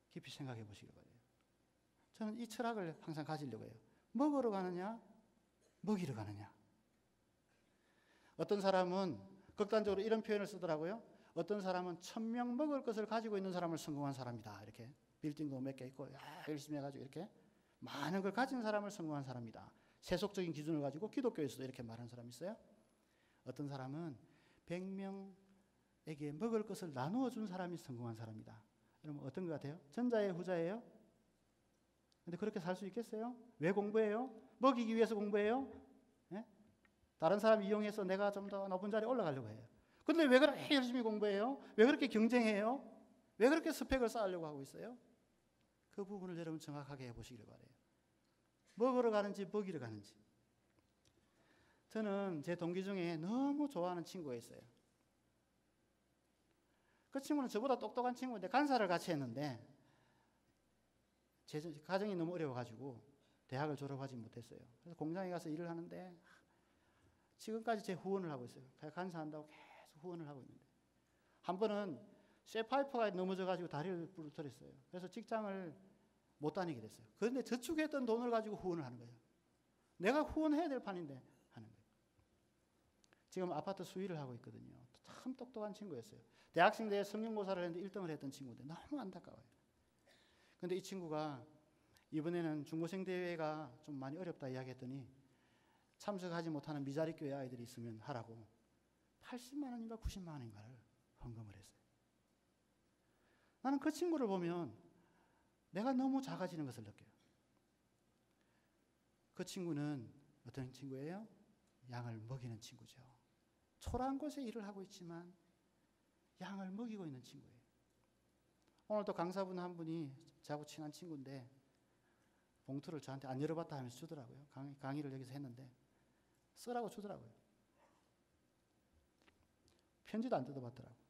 깊이 생각해 보시기 바래요. 저는 이 철학을 항상 가지려고 해요. 먹으러 가느냐, 먹이러 가느냐. 어떤 사람은 극단적으로 이런 표현을 쓰더라고요. 어떤 사람은 1000명 먹을 것을 가지고 있는 사람을 성공한 사람이다, 이렇게. 빌딩도 몇 개 있고 열심히 해가지고 이렇게 많은 걸 가진 사람을 성공한 사람이다. 세속적인 기준을 가지고 기독교에서도 이렇게 말하는 사람이 있어요. 어떤 사람은 100명에게 먹을 것을 나누어 준 사람이 성공한 사람이다. 여러분 어떤 것 같아요? 전자예요, 후자예요? 근데 그렇게 살 수 있겠어요? 왜 공부해요? 먹이기 위해서 공부해요? 네? 다른 사람 이용해서 내가 좀 더 높은 자리에 올라가려고 해요. 근데 왜 그렇게 열심히 공부해요? 왜 그렇게 경쟁해요? 왜 그렇게 스펙을 쌓으려고 하고 있어요? 그 부분을 여러분 정확하게 해보시기를 바라요. 먹으러 가는지 먹이러 가는지. 저는 제 동기 중에 너무 좋아하는 친구가 있어요. 그 친구는 저보다 똑똑한 친구인데 간사를 같이 했는데 제 가정이 너무 어려워가지고 대학을 졸업하지 못했어요. 그래서 공장에 가서 일을 하는데 지금까지 제 후원을 하고 있어요. 간사한다고 계속 후원을 하고 있는데 한 번은 쇠파이프가 넘어져가지고 다리를 부러뜨렸어요. 그래서 직장을 못 다니게 됐어요. 그런데 저축했던 돈을 가지고 후원을 하는 거예요. 내가 후원해야 될 판인데 하는 거예요. 지금 아파트 수의를 하고 있거든요. 참 똑똑한 친구였어요. 대학생 때 성경고사를 했는데 1등을 했던 친구인데 너무 안타까워요. 그런데 이 친구가 이번에는 중고생 대회가 좀 많이 어렵다 이야기했더니 참석하지 못하는 미자리 교회 아이들이 있으면 하라고 80만 원인가 90만 원인가를 헌금을 했어요. 나는 그 친구를 보면 내가 너무 작아지는 것을 느껴요. 그 친구는 어떤 친구예요? 양을 먹이는 친구죠. 초라한 곳에 일을 하고 있지만 양을 먹이고 있는 친구예요. 오늘 또 강사분 한 분이 저하고 친한 친구인데 봉투를 저한테 안 열어봤다 하면서 주더라고요. 강의를 여기서 했는데 쓰라고 주더라고요. 편지도 안 뜯어봤더라고요.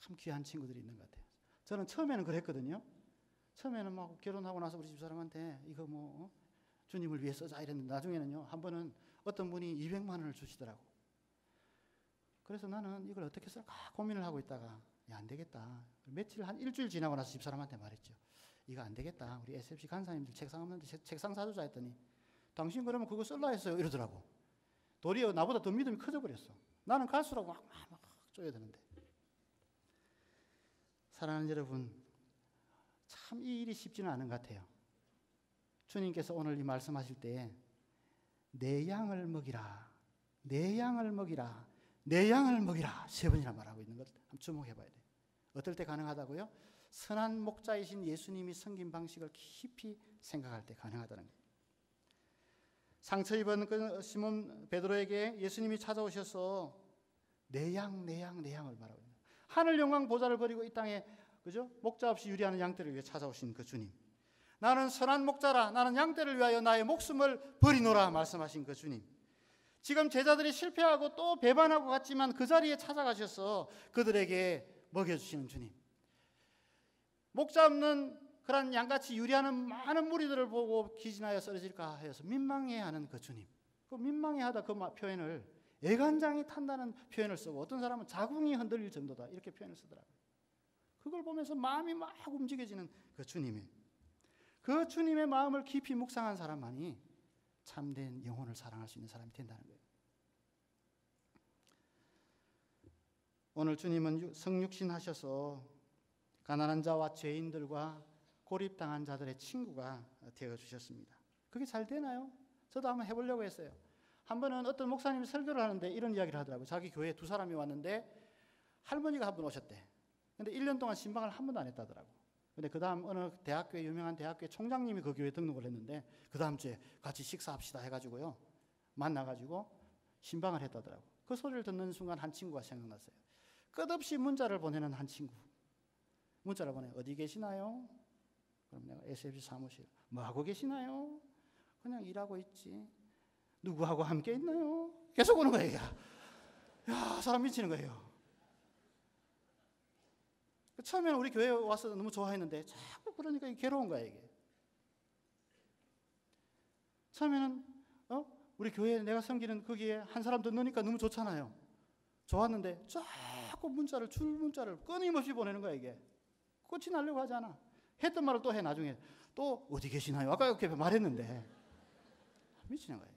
참 귀한 친구들이 있는 것 같아요. 저는 처음에는 그랬거든요. 처음에는 막 결혼하고 나서 우리 집사람한테 이거 뭐 주님을 위해 써자 이랬는데 나중에는요. 한 번은 어떤 분이 200만 원을 주시더라고. 그래서 나는 이걸 어떻게 쓸까 고민을 하고 있다가 야, 안 되겠다. 며칠 한 일주일 지나고 나서 집사람한테 말했죠. 이거 안 되겠다. 우리 SFC 간사님들 책상 없는데 책상 사주자 했더니 당신 그러면 그거 쓸라 했어요 이러더라고. 도리어 나보다 더 믿음이 커져 버렸어. 나는 갈수록 막 쪼여드는데. 사랑하는 여러분, 참 이 일이 쉽지는 않은 것 같아요. 주님께서 오늘 이 말씀하실 때 내 양을 먹이라, 내 양을 먹이라, 내 양을 먹이라 3번이나 말하고 있는 것 한번 주목해 봐야 돼요. 어떨 때 가능하다고요? 선한 목자이신 예수님이 섬긴 방식을 깊이 생각할 때 가능하다는 거예요. 상처 입은 그 시몬 베드로에게 예수님이 찾아오셔서 내 양, 내 양, 내 양을 말하고 있는 거예요. 하늘 영광 보좌를 버리고 이 땅에 그죠? 목자 없이 유리하는 양떼를 위해 찾아오신 그 주님. 나는 선한 목자라, 나는 양떼를 위하여 나의 목숨을 버리노라 말씀하신 그 주님. 지금 제자들이 실패하고 또 배반하고 갔지만 그 자리에 찾아가셔서 그들에게 먹여주시는 주님. 목자 없는 그런 양같이 유리하는 많은 무리들을 보고 기진하여 쓰러질까 해서 민망해하는 그 주님. 그 민망해하다 그 표현을 애간장이 탄다는 표현을 쓰고 어떤 사람은 자궁이 흔들릴 정도다 이렇게 표현을 쓰더라고요. 그걸 보면서 마음이 막 움직여지는 그 주님이. 그 주님의 마음을 깊이 묵상한 사람만이 참된 영혼을 사랑할 수 있는 사람이 된다는 거예요. 오늘 주님은 성육신 하셔서 가난한 자와 죄인들과 고립당한 자들의 친구가 되어주셨습니다. 그게 잘 되나요? 저도 한번 해보려고 했어요. 한 번은 어떤 목사님이 설교를 하는데 이런 이야기를 하더라고요. 자기 교회에 2사람이 왔는데 할머니가 한 분 오셨대. 근데 1년 동안 신방을 한 번도 안 했다더라고. 근데 그 다음 어느 대학교에 유명한 대학교의 총장님이 그 교회에 등록을 했는데 그 다음 주에 같이 식사합시다 해가지고요. 만나가지고 신방을 했다더라고. 그 소리를 듣는 순간 한 친구가 생각났어요. 끝없이 문자를 보내는 한 친구. 문자를 보내. 어디 계시나요? 그럼 내가 SFC 사무실. 뭐 하고 계시나요? 그냥 일하고 있지. 누구하고 함께 있나요? 계속 오는 거예요. 야, 사람 미치는 거예요. 처음에는 우리 교회에 와서 너무 좋아했는데 자꾸 그러니까 괴로운 거야 이게. 처음에는 우리 교회에 내가 섬기는 거기에 한 사람 더 넣으니까 너무 좋잖아요. 좋았는데 자꾸 문자를 줄 문자를 끊임없이 보내는 거야 이게. 끝이 나려고 하지 않아. 했던 말을 또 해 나중에. 또 어디 계시나요? 아까 이렇게 말했는데 미치는 거예요.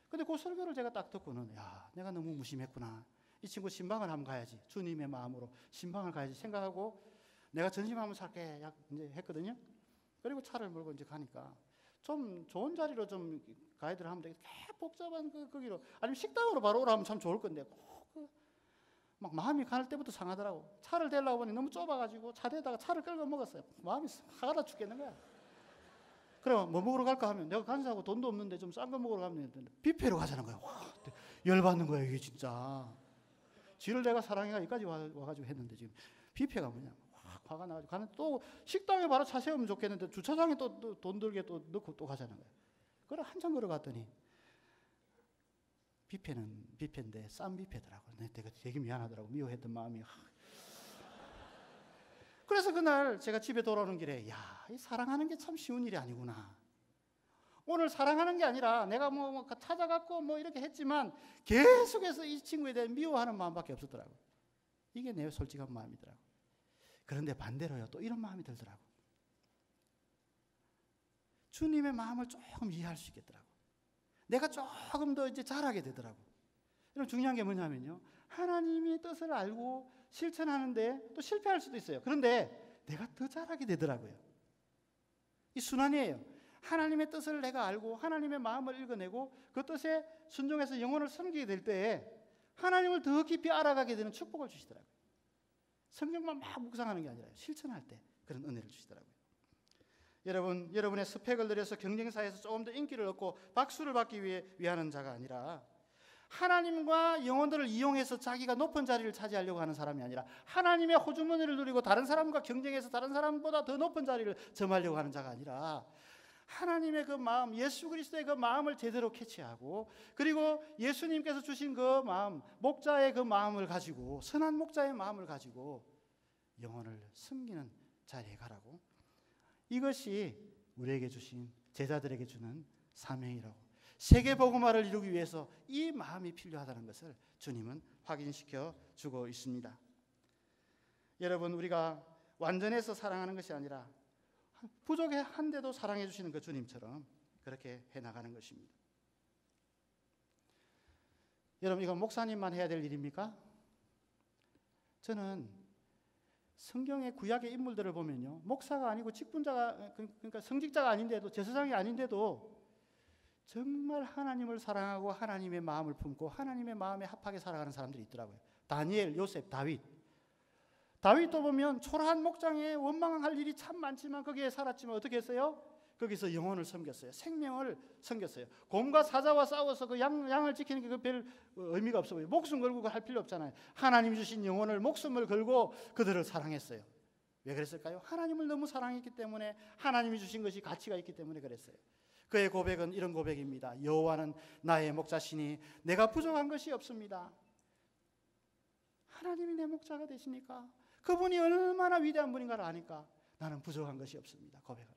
근데 그 설교를 제가 딱 듣고는 야, 내가 너무 무심했구나. 이 친구 신방을 한번 가야지. 주님의 마음으로 신방을 가야지 생각하고 내가 전심 한번 살게 이제 했거든요. 그리고 차를 몰고 이제 가니까 좀 좋은 자리로 좀 가이드를 하면 되겠다. 복잡한 거기로 아니면 식당으로 바로 오라 하면 참 좋을 건데 막 마음이 갈 때부터 상하더라고. 차를 대려고 보니 너무 좁아가지고 차 대다가 차를 끌고 먹었어요. 마음이 화가 나 죽겠는 거야. 그럼 뭐 먹으러 갈까 하면 내가 간사하고 돈도 없는데 좀 싼 거 먹으러 가면 되는데 뷔페로 가자는 거야. 와, 열받는 거야 이게 진짜. 지를 내가 사랑해가 여기까지 와가지고 했는데 지금 뷔페가 뭐냐? 확 화가 나가지고 가는 또 식당에 바로 차 세우면 좋겠는데 주차장에 또 돈 들게 또 넣고 또 가자는 거예요. 그래 한참 걸어갔더니 뷔페는 뷔페인데 싼 뷔페더라고. 내가 되게 미안하더라고. 미워했던 마음이. 그래서 그날 제가 집에 돌아오는 길에 이 사랑하는 게 참 쉬운 일이 아니구나. 오늘 사랑하는 게 아니라 내가 뭐 찾아갔고 뭐 이렇게 했지만 계속해서 이 친구에 대해 미워하는 마음밖에 없었더라고. 이게 내 솔직한 마음이더라고. 그런데 반대로요. 또 이런 마음이 들더라고. 주님의 마음을 조금 이해할 수 있겠더라고. 내가 조금 더 이제 잘하게 되더라고. 여러분 중요한 게 뭐냐면요. 하나님의 뜻을 알고 실천하는데 또 실패할 수도 있어요. 그런데 내가 더 잘하게 되더라고요. 이 순환이에요. 하나님의 뜻을 내가 알고 하나님의 마음을 읽어내고 그 뜻에 순종해서 영혼을 섬기게 될 때에 하나님을 더 깊이 알아가게 되는 축복을 주시더라고요. 성경만 막 묵상하는 게 아니라 실천할 때 그런 은혜를 주시더라고요. 여러분, 여러분의 스펙을 늘려서 경쟁사에서 조금 더 인기를 얻고 박수를 받기 위해 위하는 자가 아니라 하나님과 영혼들을 이용해서 자기가 높은 자리를 차지하려고 하는 사람이 아니라 하나님의 호주머니를 누리고 다른 사람과 경쟁해서 다른 사람보다 더 높은 자리를 점하려고 하는 자가 아니라 하나님의 그 마음, 예수 그리스도의 그 마음을 제대로 캐치하고 그리고 예수님께서 주신 그 마음, 목자의 그 마음을 가지고 선한 목자의 마음을 가지고 영혼을 섬기는 자리에 가라고. 이것이 우리에게 주신 제자들에게 주는 사명이라고. 세계 복음화를 이루기 위해서 이 마음이 필요하다는 것을 주님은 확인시켜 주고 있습니다. 여러분 우리가 완전해서 사랑하는 것이 아니라 부족한데도 사랑해 주시는 그 주님처럼 그렇게 해나가는 것입니다. 여러분 이건 목사님만 해야 될 일입니까? 저는 성경의 구약의 인물들을 보면요. 목사가 아니고 직분자가 그러니까 성직자가 아닌데도 제사장이 아닌데도 정말 하나님을 사랑하고 하나님의 마음을 품고 하나님의 마음에 합하게 살아가는 사람들이 있더라고요. 다니엘, 요셉, 다윗. 다윗도 보면 초라한 목장에 원망할 일이 참 많지만 거기에 살았지만 어떻게 했어요? 거기서 영혼을 섬겼어요. 생명을 섬겼어요. 곰과 사자와 싸워서 그 양을 지키는 게 그 별 의미가 없어 보여요. 목숨 걸고 할 필요 없잖아요. 하나님 주신 영혼을 목숨을 걸고 그들을 사랑했어요. 왜 그랬을까요? 하나님을 너무 사랑했기 때문에 하나님이 주신 것이 가치가 있기 때문에 그랬어요. 그의 고백은 이런 고백입니다. 여호와는 나의 목자시니 내가 부족한 것이 없습니다. 하나님이 내 목자가 되시니까 그분이 얼마나 위대한 분인가를 아니까 나는 부족한 것이 없습니다. 고백을.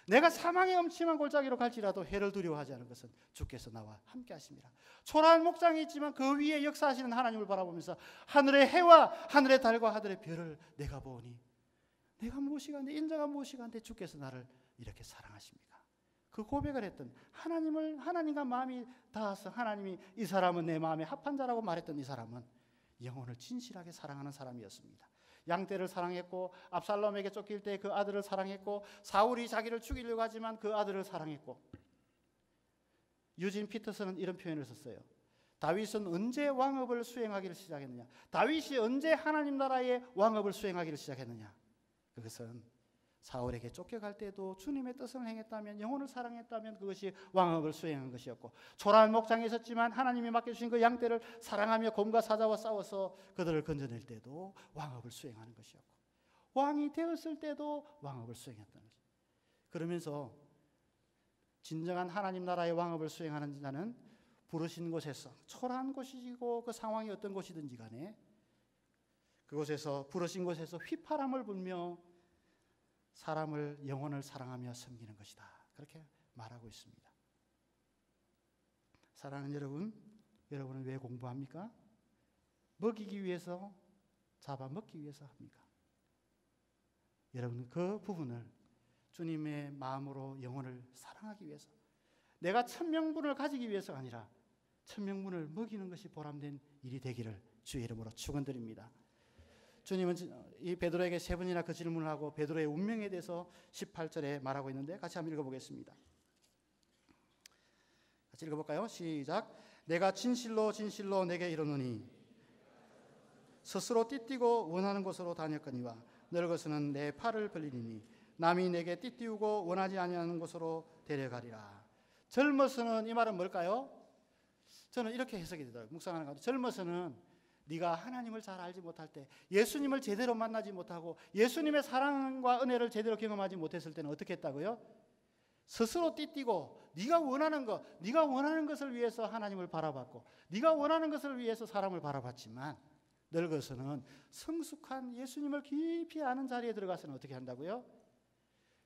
내가 사망의 엄침한 골짜기로 갈지라도 해를 두려워하지 않은 것은 주께서 나와 함께 하십니다. 초라한 목장이 있지만 그 위에 역사하시는 하나님을 바라보면서 하늘의 해와 하늘의 달과 하늘의 별을 내가 보니 내가 무엇이간데 인자가 무엇이간데 주께서 나를 이렇게 사랑하십니까? 그 고백을 했던 하나님과 마음이 닿아서 하나님이 이 사람은 내 마음에 합한 자라고 말했던 이 사람은 영혼을 진실하게 사랑하는 사람이었습니다. 양떼를 사랑했고 압살롬에게 쫓길 때 그 아들을 사랑했고 사울이 자기를 죽이려고 하지만 그 아들을 사랑했고 유진 피터슨은 이런 표현을 썼어요. 다윗은 언제 왕업을 수행하기를 시작했느냐? 다윗이 언제 하나님 나라의 왕업을 수행하기를 시작했느냐? 그것은 사울에게 쫓겨갈 때도 주님의 뜻을 행했다면 영혼을 사랑했다면 그것이 왕업을 수행한 것이었고 초라한 목장에 있었지만 하나님이 맡겨주신 그 양떼를 사랑하며 곰과 사자와 싸워서 그들을 건져낼 때도 왕업을 수행하는 것이었고 왕이 되었을 때도 왕업을 수행했다는 것이죠. 그러면서 진정한 하나님 나라의 왕업을 수행하는 자는 부르신 곳에서 초라한 곳이고 그 상황이 어떤 곳이든지 간에 그곳에서 부르신 곳에서 휘파람을 불며 사람을 영혼을 사랑하며 섬기는 것이다. 그렇게 말하고 있습니다. 사랑하는 여러분, 여러분은 왜 공부합니까? 먹이기 위해서 잡아먹기 위해서 합니까? 여러분 그 부분을 주님의 마음으로 영혼을 사랑하기 위해서 내가 천명분을 가지기 위해서가 아니라 천명분을 먹이는 것이 보람된 일이 되기를 주의 이름으로 축원드립니다. 주님은 이 베드로에게 세 번이나 그 질문을 하고 베드로의 운명에 대해서 18절에 말하고 있는데 같이 한번 읽어보겠습니다. 같이 읽어볼까요? 시작. 내가 진실로 진실로 내게 이르노니 스스로 띠띠고 원하는 곳으로 다녔거니와 늙어서는 내 팔을 벌리리니 남이 내게 띠띠우고 원하지 아니하는 곳으로 데려가리라. 젊어서는 이 말은 뭘까요? 저는 이렇게 해석이 되더라고요. 묵상하는 가운데 젊어서는 네가 하나님을 잘 알지 못할 때, 예수님을 제대로 만나지 못하고 예수님의 사랑과 은혜를 제대로 경험하지 못했을 때는 어떻게 했다고요? 스스로 띠띠고 네가 원하는 것을 위해서 하나님을 바라봤고 네가 원하는 것을 위해서 사람을 바라봤지만 늙어서는 성숙한 예수님을 깊이 아는 자리에 들어가서는 어떻게 한다고요?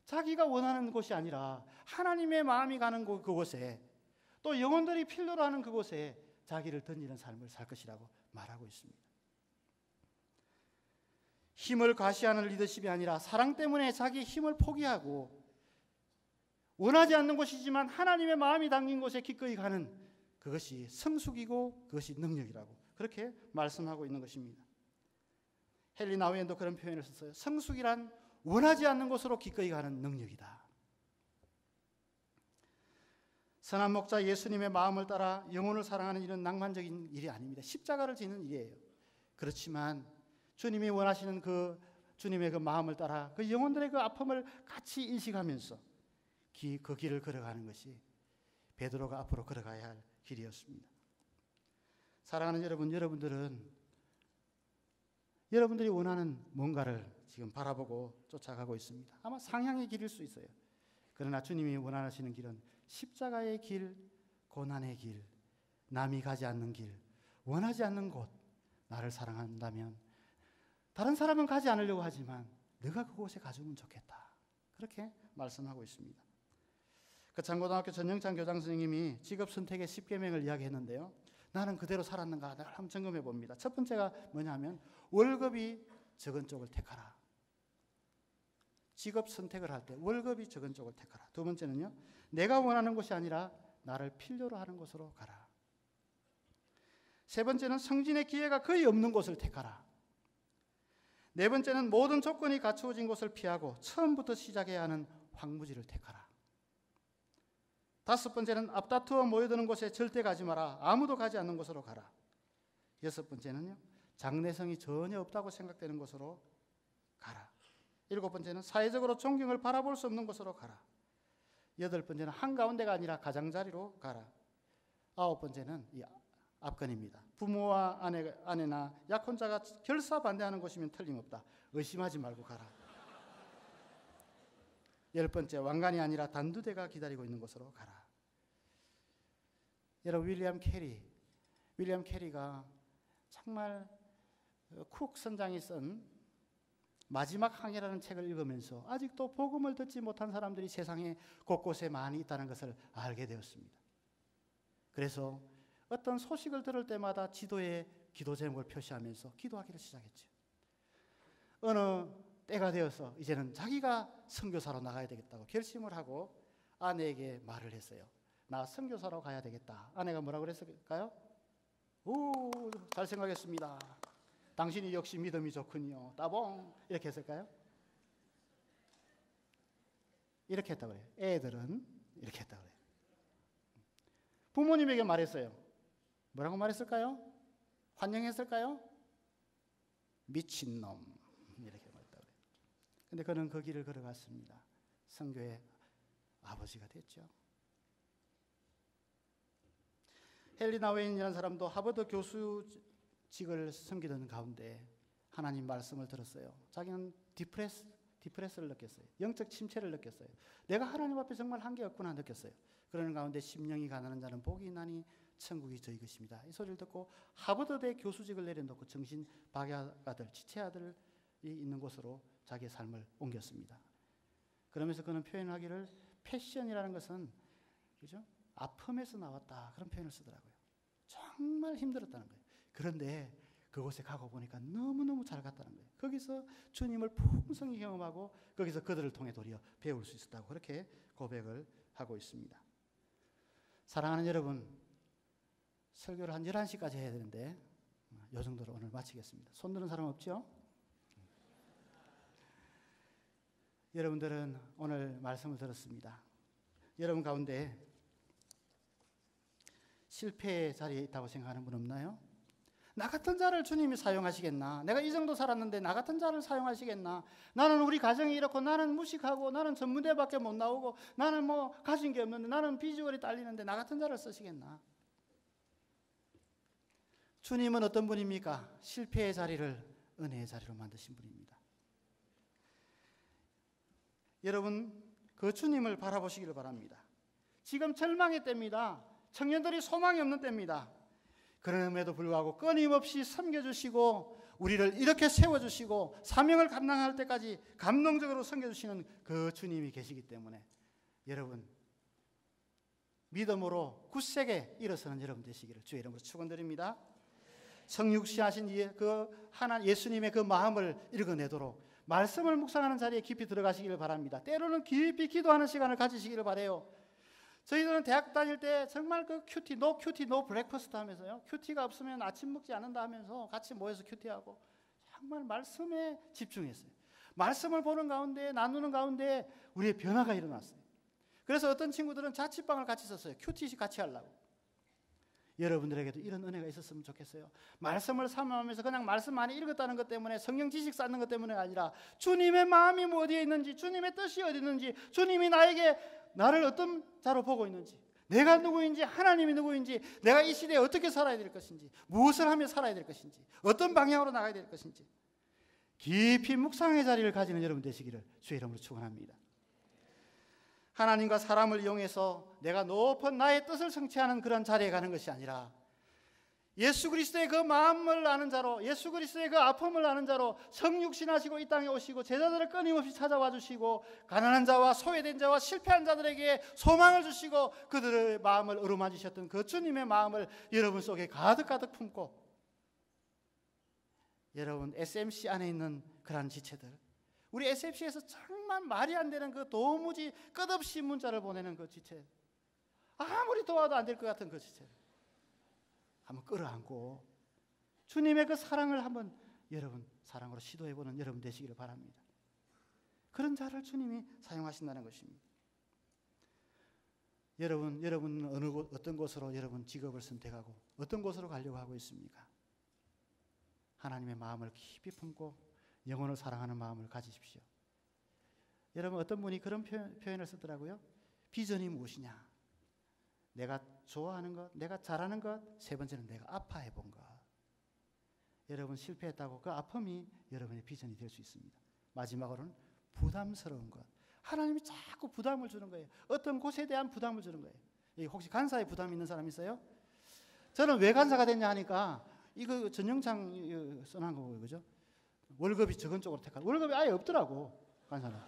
자기가 원하는 곳이 아니라 하나님의 마음이 가는 그곳에, 또 영혼들이 필요로 하는 그곳에 자기를 던지는 삶을 살 것이라고 말하고 있습니다. 힘을 과시하는 리더십이 아니라 사랑 때문에 자기 힘을 포기하고 원하지 않는 곳이지만 하나님의 마음이 담긴 곳에 기꺼이 가는 그것이 성숙이고 그것이 능력이라고 그렇게 말씀하고 있는 것입니다. 헨리 나우엔도 그런 표현을 썼어요. 성숙이란 원하지 않는 곳으로 기꺼이 가는 능력이다. 선한 목자 예수님의 마음을 따라 영혼을 사랑하는 일은 낭만적인 일이 아닙니다. 십자가를 지는 일이에요. 그렇지만 주님이 원하시는 주님의 그 마음을 따라 그 영혼들의 그 아픔을 같이 인식하면서 그 길을 걸어가는 것이 베드로가 앞으로 걸어가야 할 길이었습니다. 사랑하는 여러분, 여러분들이 원하는 뭔가를 지금 바라보고 쫓아가고 있습니다. 아마 상향의 길일 수 있어요. 그러나 주님이 원하시는 길은 십자가의 길, 고난의 길, 남이 가지 않는 길, 원하지 않는 곳, 나를 사랑한다면 다른 사람은 가지 않으려고 하지만 내가 그곳에 가주면 좋겠다. 그렇게 말씀하고 있습니다. 그 장고등학교 전영찬 교장 선생님이 직업 선택의 10계명을 이야기했는데요. 나는 그대로 살았는가 한번 점검해 봅니다. 첫 번째가 뭐냐면 월급이 적은 쪽을 택하라. 직업 선택을 할 때 월급이 적은 쪽을 택하라. 두 번째는요. 내가 원하는 곳이 아니라 나를 필요로 하는 곳으로 가라. 세 번째는 성진의 기회가 거의 없는 곳을 택하라. 네 번째는 모든 조건이 갖추어진 곳을 피하고 처음부터 시작해야 하는 황무지를 택하라. 다섯 번째는 앞다투어 모여드는 곳에 절대 가지 마라. 아무도 가지 않는 곳으로 가라. 여섯 번째는요. 장래성이 전혀 없다고 생각되는 곳으로 가라. 일곱 번째는 사회적으로 존경을 바라볼 수 없는 곳으로 가라. 여덟 번째는 한가운데가 아니라 가장자리로 가라. 아홉 번째는 이 앞건입니다. 부모와 아내나 약혼자가 결사 반대하는 곳이면 틀림없다. 의심하지 말고 가라. 열 번째, 왕관이 아니라 단두대가 기다리고 있는 곳으로 가라. 여러분, 윌리엄 캐리가 정말 쿡 선장이 쓴 마지막 항해라는 책을 읽으면서 아직도 복음을 듣지 못한 사람들이 세상에 곳곳에 많이 있다는 것을 알게 되었습니다. 그래서 어떤 소식을 들을 때마다 지도에 기도 제목을 표시하면서 기도하기를 시작했죠. 어느 때가 되어서 이제는 자기가 선교사로 나가야 되겠다고 결심을 하고 아내에게 말을 했어요. 나 선교사로 가야 되겠다. 아내가 뭐라고 그랬을까요? 오, 잘 생각했습니다. 당신이 역시 믿음이 좋군요. 따봉. 이렇게 했을까요? 이렇게 했다고 그래요. 애들은 이렇게 했다고 그래요. 부모님에게 말했어요. 뭐라고 말했을까요? 환영했을까요? 미친놈. 이렇게 말했다고 그래요. 근데 그는 그 길을 걸어갔습니다. 선교의 아버지가 됐죠. 헨리 나우엔이라는 사람도 하버드 교수직을 섬기던 가운데 하나님 말씀을 들었어요. 자기는 디프레스를 느꼈어요. 영적 침체를 느꼈어요. 내가 하나님 앞에 정말 한계였구나 느꼈어요. 그러는 가운데 심령이 가난한 자는 복이 있나니 천국이 저희 것입니다. 이 소리를 듣고 하버드대 교수직을 내려놓고 정신 박약아들, 지체아들이 있는 곳으로 자기의 삶을 옮겼습니다. 그러면서 그는 표현하기를 패션이라는 것은 그죠? 아픔에서 나왔다. 그런 표현을 쓰더라고요. 정말 힘들었다는 거예요. 그런데 그곳에 가고 보니까 너무너무 잘 갔다는 거예요. 거기서 주님을 풍성히 경험하고 거기서 그들을 통해 도리어 배울 수 있었다고 그렇게 고백을 하고 있습니다. 사랑하는 여러분, 설교를 한 11시까지 해야 되는데 이 정도로 오늘 마치겠습니다. 손 드는 사람 없죠? 여러분들은 오늘 말씀을 들었습니다. 여러분 가운데 실패의 자리에 있다고 생각하는 분 없나요? 나 같은 자를 주님이 사용하시겠나? 내가 이 정도 살았는데 나 같은 자를 사용하시겠나? 나는 우리 가정이 이렇고 나는 무식하고 나는 전문대밖에 못 나오고 나는 뭐 가진 게 없는데 나는 비주얼이 딸리는데 나 같은 자를 쓰시겠나? 주님은 어떤 분입니까? 실패의 자리를 은혜의 자리로 만드신 분입니다. 여러분, 그 주님을 바라보시기를 바랍니다. 지금 절망의 때입니다. 청년들이 소망이 없는 때입니다. 그럼에도 불구하고 끊임없이 섬겨주시고 우리를 이렇게 세워주시고 사명을 감당할 때까지 감동적으로 섬겨주시는 그 주님이 계시기 때문에 여러분, 믿음으로 굳세게 일어서는 여러분 되시기를 주의 이름으로 축원드립니다. 성육시하신 그 하나님 예수님의 그 마음을 읽어내도록 말씀을 묵상하는 자리에 깊이 들어가시기를 바랍니다. 때로는 깊이 기도하는 시간을 가지시기를 바라요. 저희들은 대학 다닐 때 정말 그 큐티, 노 브렉퍼스트 하면서요. 큐티가 없으면 아침 먹지 않는다 하면서 같이 모여서 큐티하고 정말 말씀에 집중했어요. 말씀을 보는 가운데, 나누는 가운데 우리의 변화가 일어났어요. 그래서 어떤 친구들은 자취방을 같이 썼어요. 큐티 같이 하려고. 여러분들에게도 이런 은혜가 있었으면 좋겠어요. 말씀을 사모하면서 그냥 말씀 많이 읽었다는 것 때문에 성경 지식 쌓는 것 때문에 아니라 주님의 마음이 어디에 있는지, 주님의 뜻이 어디 있는지, 주님이 나를 어떤 자로 보고 있는지, 내가 누구인지, 하나님이 누구인지, 내가 이 시대에 어떻게 살아야 될 것인지, 무엇을 하며 살아야 될 것인지, 어떤 방향으로 나가야 될 것인지 깊이 묵상의 자리를 가지는 여러분 되시기를 주의 이름으로 축원합니다. 하나님과 사람을 이용해서 내가 높은 나의 뜻을 성취하는 그런 자리에 가는 것이 아니라 예수 그리스도의 그 마음을 아는 자로, 예수 그리스도의 그 아픔을 아는 자로 성육신하시고 이 땅에 오시고 제자들을 끊임없이 찾아와 주시고 가난한 자와 소외된 자와 실패한 자들에게 소망을 주시고 그들의 마음을 어루만지셨던 그 주님의 마음을 여러분 속에 가득가득 품고 여러분 SMC 안에 있는 그러한 지체들, 우리 SFC에서 정말 말이 안 되는 그 도무지 끝없이 문자를 보내는 그 지체, 아무리 도와도 안 될 것 같은 그 지체 한번 끌어안고 주님의 그 사랑을 한번 여러분 사랑으로 시도해보는 여러분 되시기를 바랍니다. 그런 자를 주님이 사용하신다는 것입니다. 여러분은 어떤 곳으로 여러분 직업을 선택하고 어떤 곳으로 가려고 하고 있습니까? 하나님의 마음을 깊이 품고 영혼을 사랑하는 마음을 가지십시오. 여러분, 어떤 분이 그런 표현을 쓰더라고요. 비전이 무엇이냐? 내가 좋아하는 것, 내가 잘하는 것, 세 번째는 내가 아파해 본 것. 여러분 실패했다고 그 아픔이 여러분의 비전이 될 수 있습니다. 마지막으로는 부담스러운 것. 하나님이 자꾸 부담을 주는 거예요. 어떤 곳에 대한 부담을 주는 거예요. 혹시 간사에 부담 있는 사람 있어요? 저는 왜 간사가 됐냐 하니까 이거 전영창 써놓은 거고요, 그죠? 월급이 적은 쪽으로 택하고 월급이 아예 없더라고 간사는.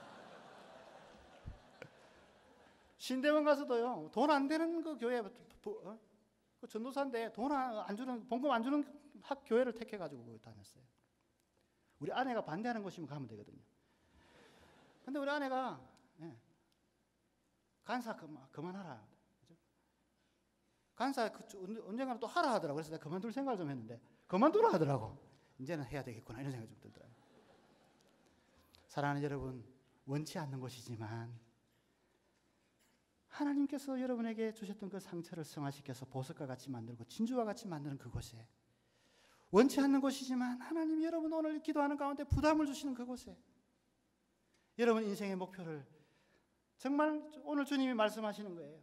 신대원 가서도요 돈 안 되는 그 교회 그 전도사인데 돈 안 주는 봉급 안 주는 학 교회를 택해가지고 다녔어요. 우리 아내가 반대하는 곳이면 가면 되거든요. 근데 우리 아내가 간사 그만하라. 그죠? 간사 언젠가는 또 하라 하더라고. 그래서 내가 그만둘 생각을 좀 했는데 그만두라 하더라고. 이제는 해야 되겠구나 이런 생각이 좀 들더라고요. 사랑하는 여러분, 원치 않는 것이지만 하나님께서 여러분에게 주셨던 그 상처를 승화시켜서 보석과 같이 만들고 진주와 같이 만드는 그곳에, 원치 않는 곳이지만 하나님이 여러분 오늘 기도하는 가운데 부담을 주시는 그곳에 여러분 인생의 목표를 정말 오늘 주님이 말씀하시는 거예요.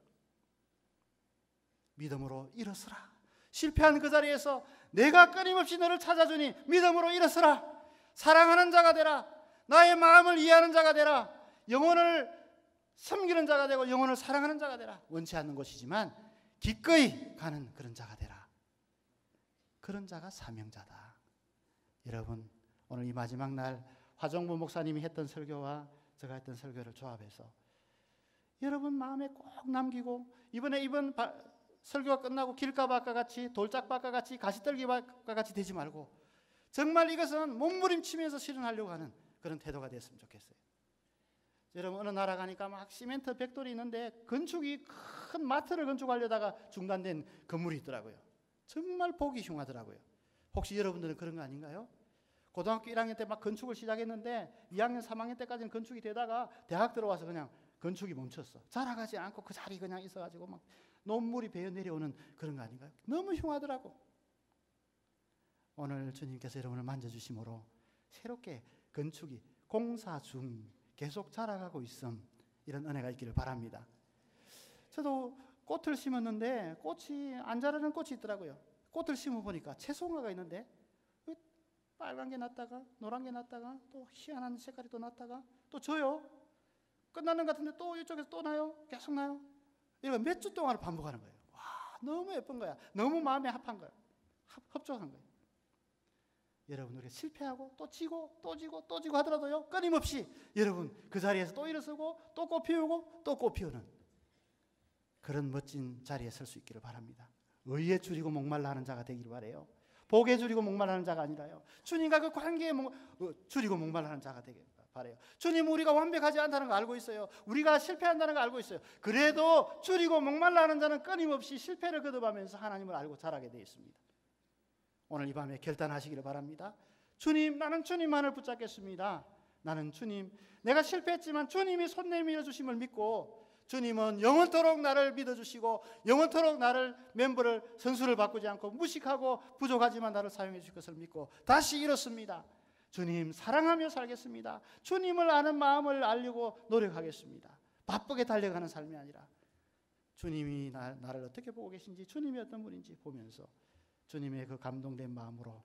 믿음으로 일어서라. 실패한 그 자리에서 내가 끊임없이 너를 찾아주니 믿음으로 일어서라. 사랑하는 자가 되라. 나의 마음을 이해하는 자가 되라. 영혼을 섬기는 자가 되고 영혼을 사랑하는 자가 되라. 원치 않는 것이지만 기꺼이 가는 그런 자가 되라. 그런 자가 사명자다. 여러분, 오늘 이 마지막 날 화정부 목사님이 했던 설교와 제가 했던 설교를 조합해서 여러분 마음에 꼭 남기고 이번 설교가 끝나고 길가밭과 같이 돌짝밭과 같이 가시떨기밭과 같이 되지 말고 정말 이것은 몸부림치면서 실현하려고 하는 그런 태도가 됐으면 좋겠어요. 여러분 어느 나라 가니까 막 시멘트 벽돌이 있는데 건축이 큰 마트를 건축하려다가 중단된 건물이 있더라고요. 정말 보기 흉하더라고요. 혹시 여러분들은 그런 거 아닌가요? 고등학교 1학년 때 막 건축을 시작했는데 2학년 3학년 때까지는 건축이 되다가 대학 들어와서 그냥 건축이 멈췄어. 자라가지 않고 그 자리 그냥 있어가지고 막 논물이 베어 내려오는 그런 거 아닌가요? 너무 흉하더라고. 오늘 주님께서 여러분을 만져주심으로 새롭게 건축이 공사 중 계속 자라가고 있음, 이런 은혜가 있기를 바랍니다. 저도 꽃을 심었는데 꽃이 안 자라는 꽃이 있더라고요. 꽃을 심어보니까 채송화가 있는데 빨간 게 났다가 노란 게 났다가 또 희한한 색깔이 또 났다가 또 져요. 끝나는 것 같은데 또 이쪽에서 또 나요. 계속 나요. 이거 몇 주 동안 반복하는 거예요. 와, 너무 예쁜 거야. 너무 마음에 합한 거야. 흡족한 거예요. 여러분, 우리가 실패하고 또 지고 또 지고 또 지고 하더라도요, 끊임없이 여러분 그 자리에서 또 일어서고 또 꽃 피우고 또 꽃 피우는 그런 멋진 자리에 설 수 있기를 바랍니다. 의에 줄이고 목말라 하는 자가 되기를 바라요. 복에 줄이고 목말라 하는 자가 아니라요, 주님과 그 관계에 줄이고 목말라 하는 자가 되기를 바라요. 주님은 우리가 완벽하지 않다는 거 알고 있어요. 우리가 실패한다는 거 알고 있어요. 그래도 줄이고 목말라 하는 자는 끊임없이 실패를 거듭하면서 하나님을 알고 자라게 되어 있습니다. 오늘 이 밤에 결단하시기를 바랍니다. 주님, 나는 주님만을 붙잡겠습니다. 나는 주님, 내가 실패했지만 주님이 손 내밀어 주심을 믿고, 주님은 영원토록 나를 믿어주시고 영원토록 나를 멤버를 선수를 바꾸지 않고 무식하고 부족하지만 나를 사용해 주실 것을 믿고 다시 일었습니다. 주님 사랑하며 살겠습니다. 주님을 아는 마음을 알려고 노력하겠습니다. 바쁘게 달려가는 삶이 아니라 주님이 나를 어떻게 보고 계신지, 주님이 어떤 분인지 보면서 주님의 그 감동된 마음으로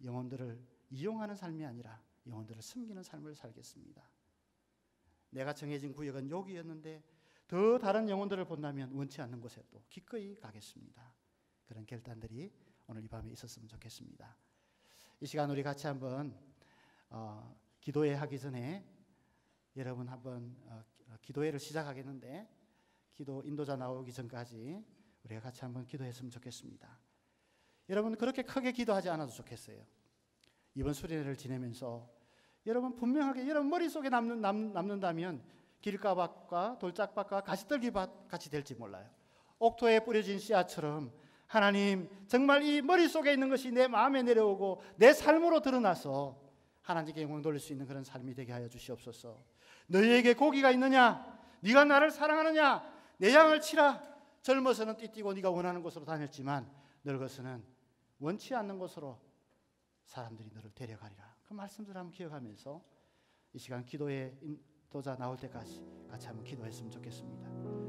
영혼들을 이용하는 삶이 아니라 영혼들을 섬기는 삶을 살겠습니다. 내가 정해진 구역은 여기였는데 더 다른 영혼들을 본다면 원치 않는 곳에 또 기꺼이 가겠습니다. 그런 결단들이 오늘 이 밤에 있었으면 좋겠습니다. 이 시간 우리 같이 한번 기도회 하기 전에 여러분 한번 기도회를 시작하겠는데, 기도 인도자 나오기 전까지 우리가 같이 한번 기도했으면 좋겠습니다. 여러분 그렇게 크게 기도하지 않아도 좋겠어요. 이번 수련회를 지내면서 여러분 분명하게 여러분 머릿속에 남는다면 길가밭과 돌짝밭과 가시떨기밭 같이 될지 몰라요. 옥토에 뿌려진 씨앗처럼 하나님, 정말 이 머릿속에 있는 것이 내 마음에 내려오고 내 삶으로 드러나서 하나님께 영광 돌릴 수 있는 그런 삶이 되게 하여 주시옵소서. 너희에게 고기가 있느냐? 네가 나를 사랑하느냐? 내 양을 치라. 젊어서는 띠뛰고 네가 원하는 곳으로 다녔지만 늙어서는 원치 않는 곳으로 사람들이 너를 데려가리라. 그 말씀들 한번 기억하면서 이 시간 기도에 인도자 나올 때까지 같이 한번 기도했으면 좋겠습니다.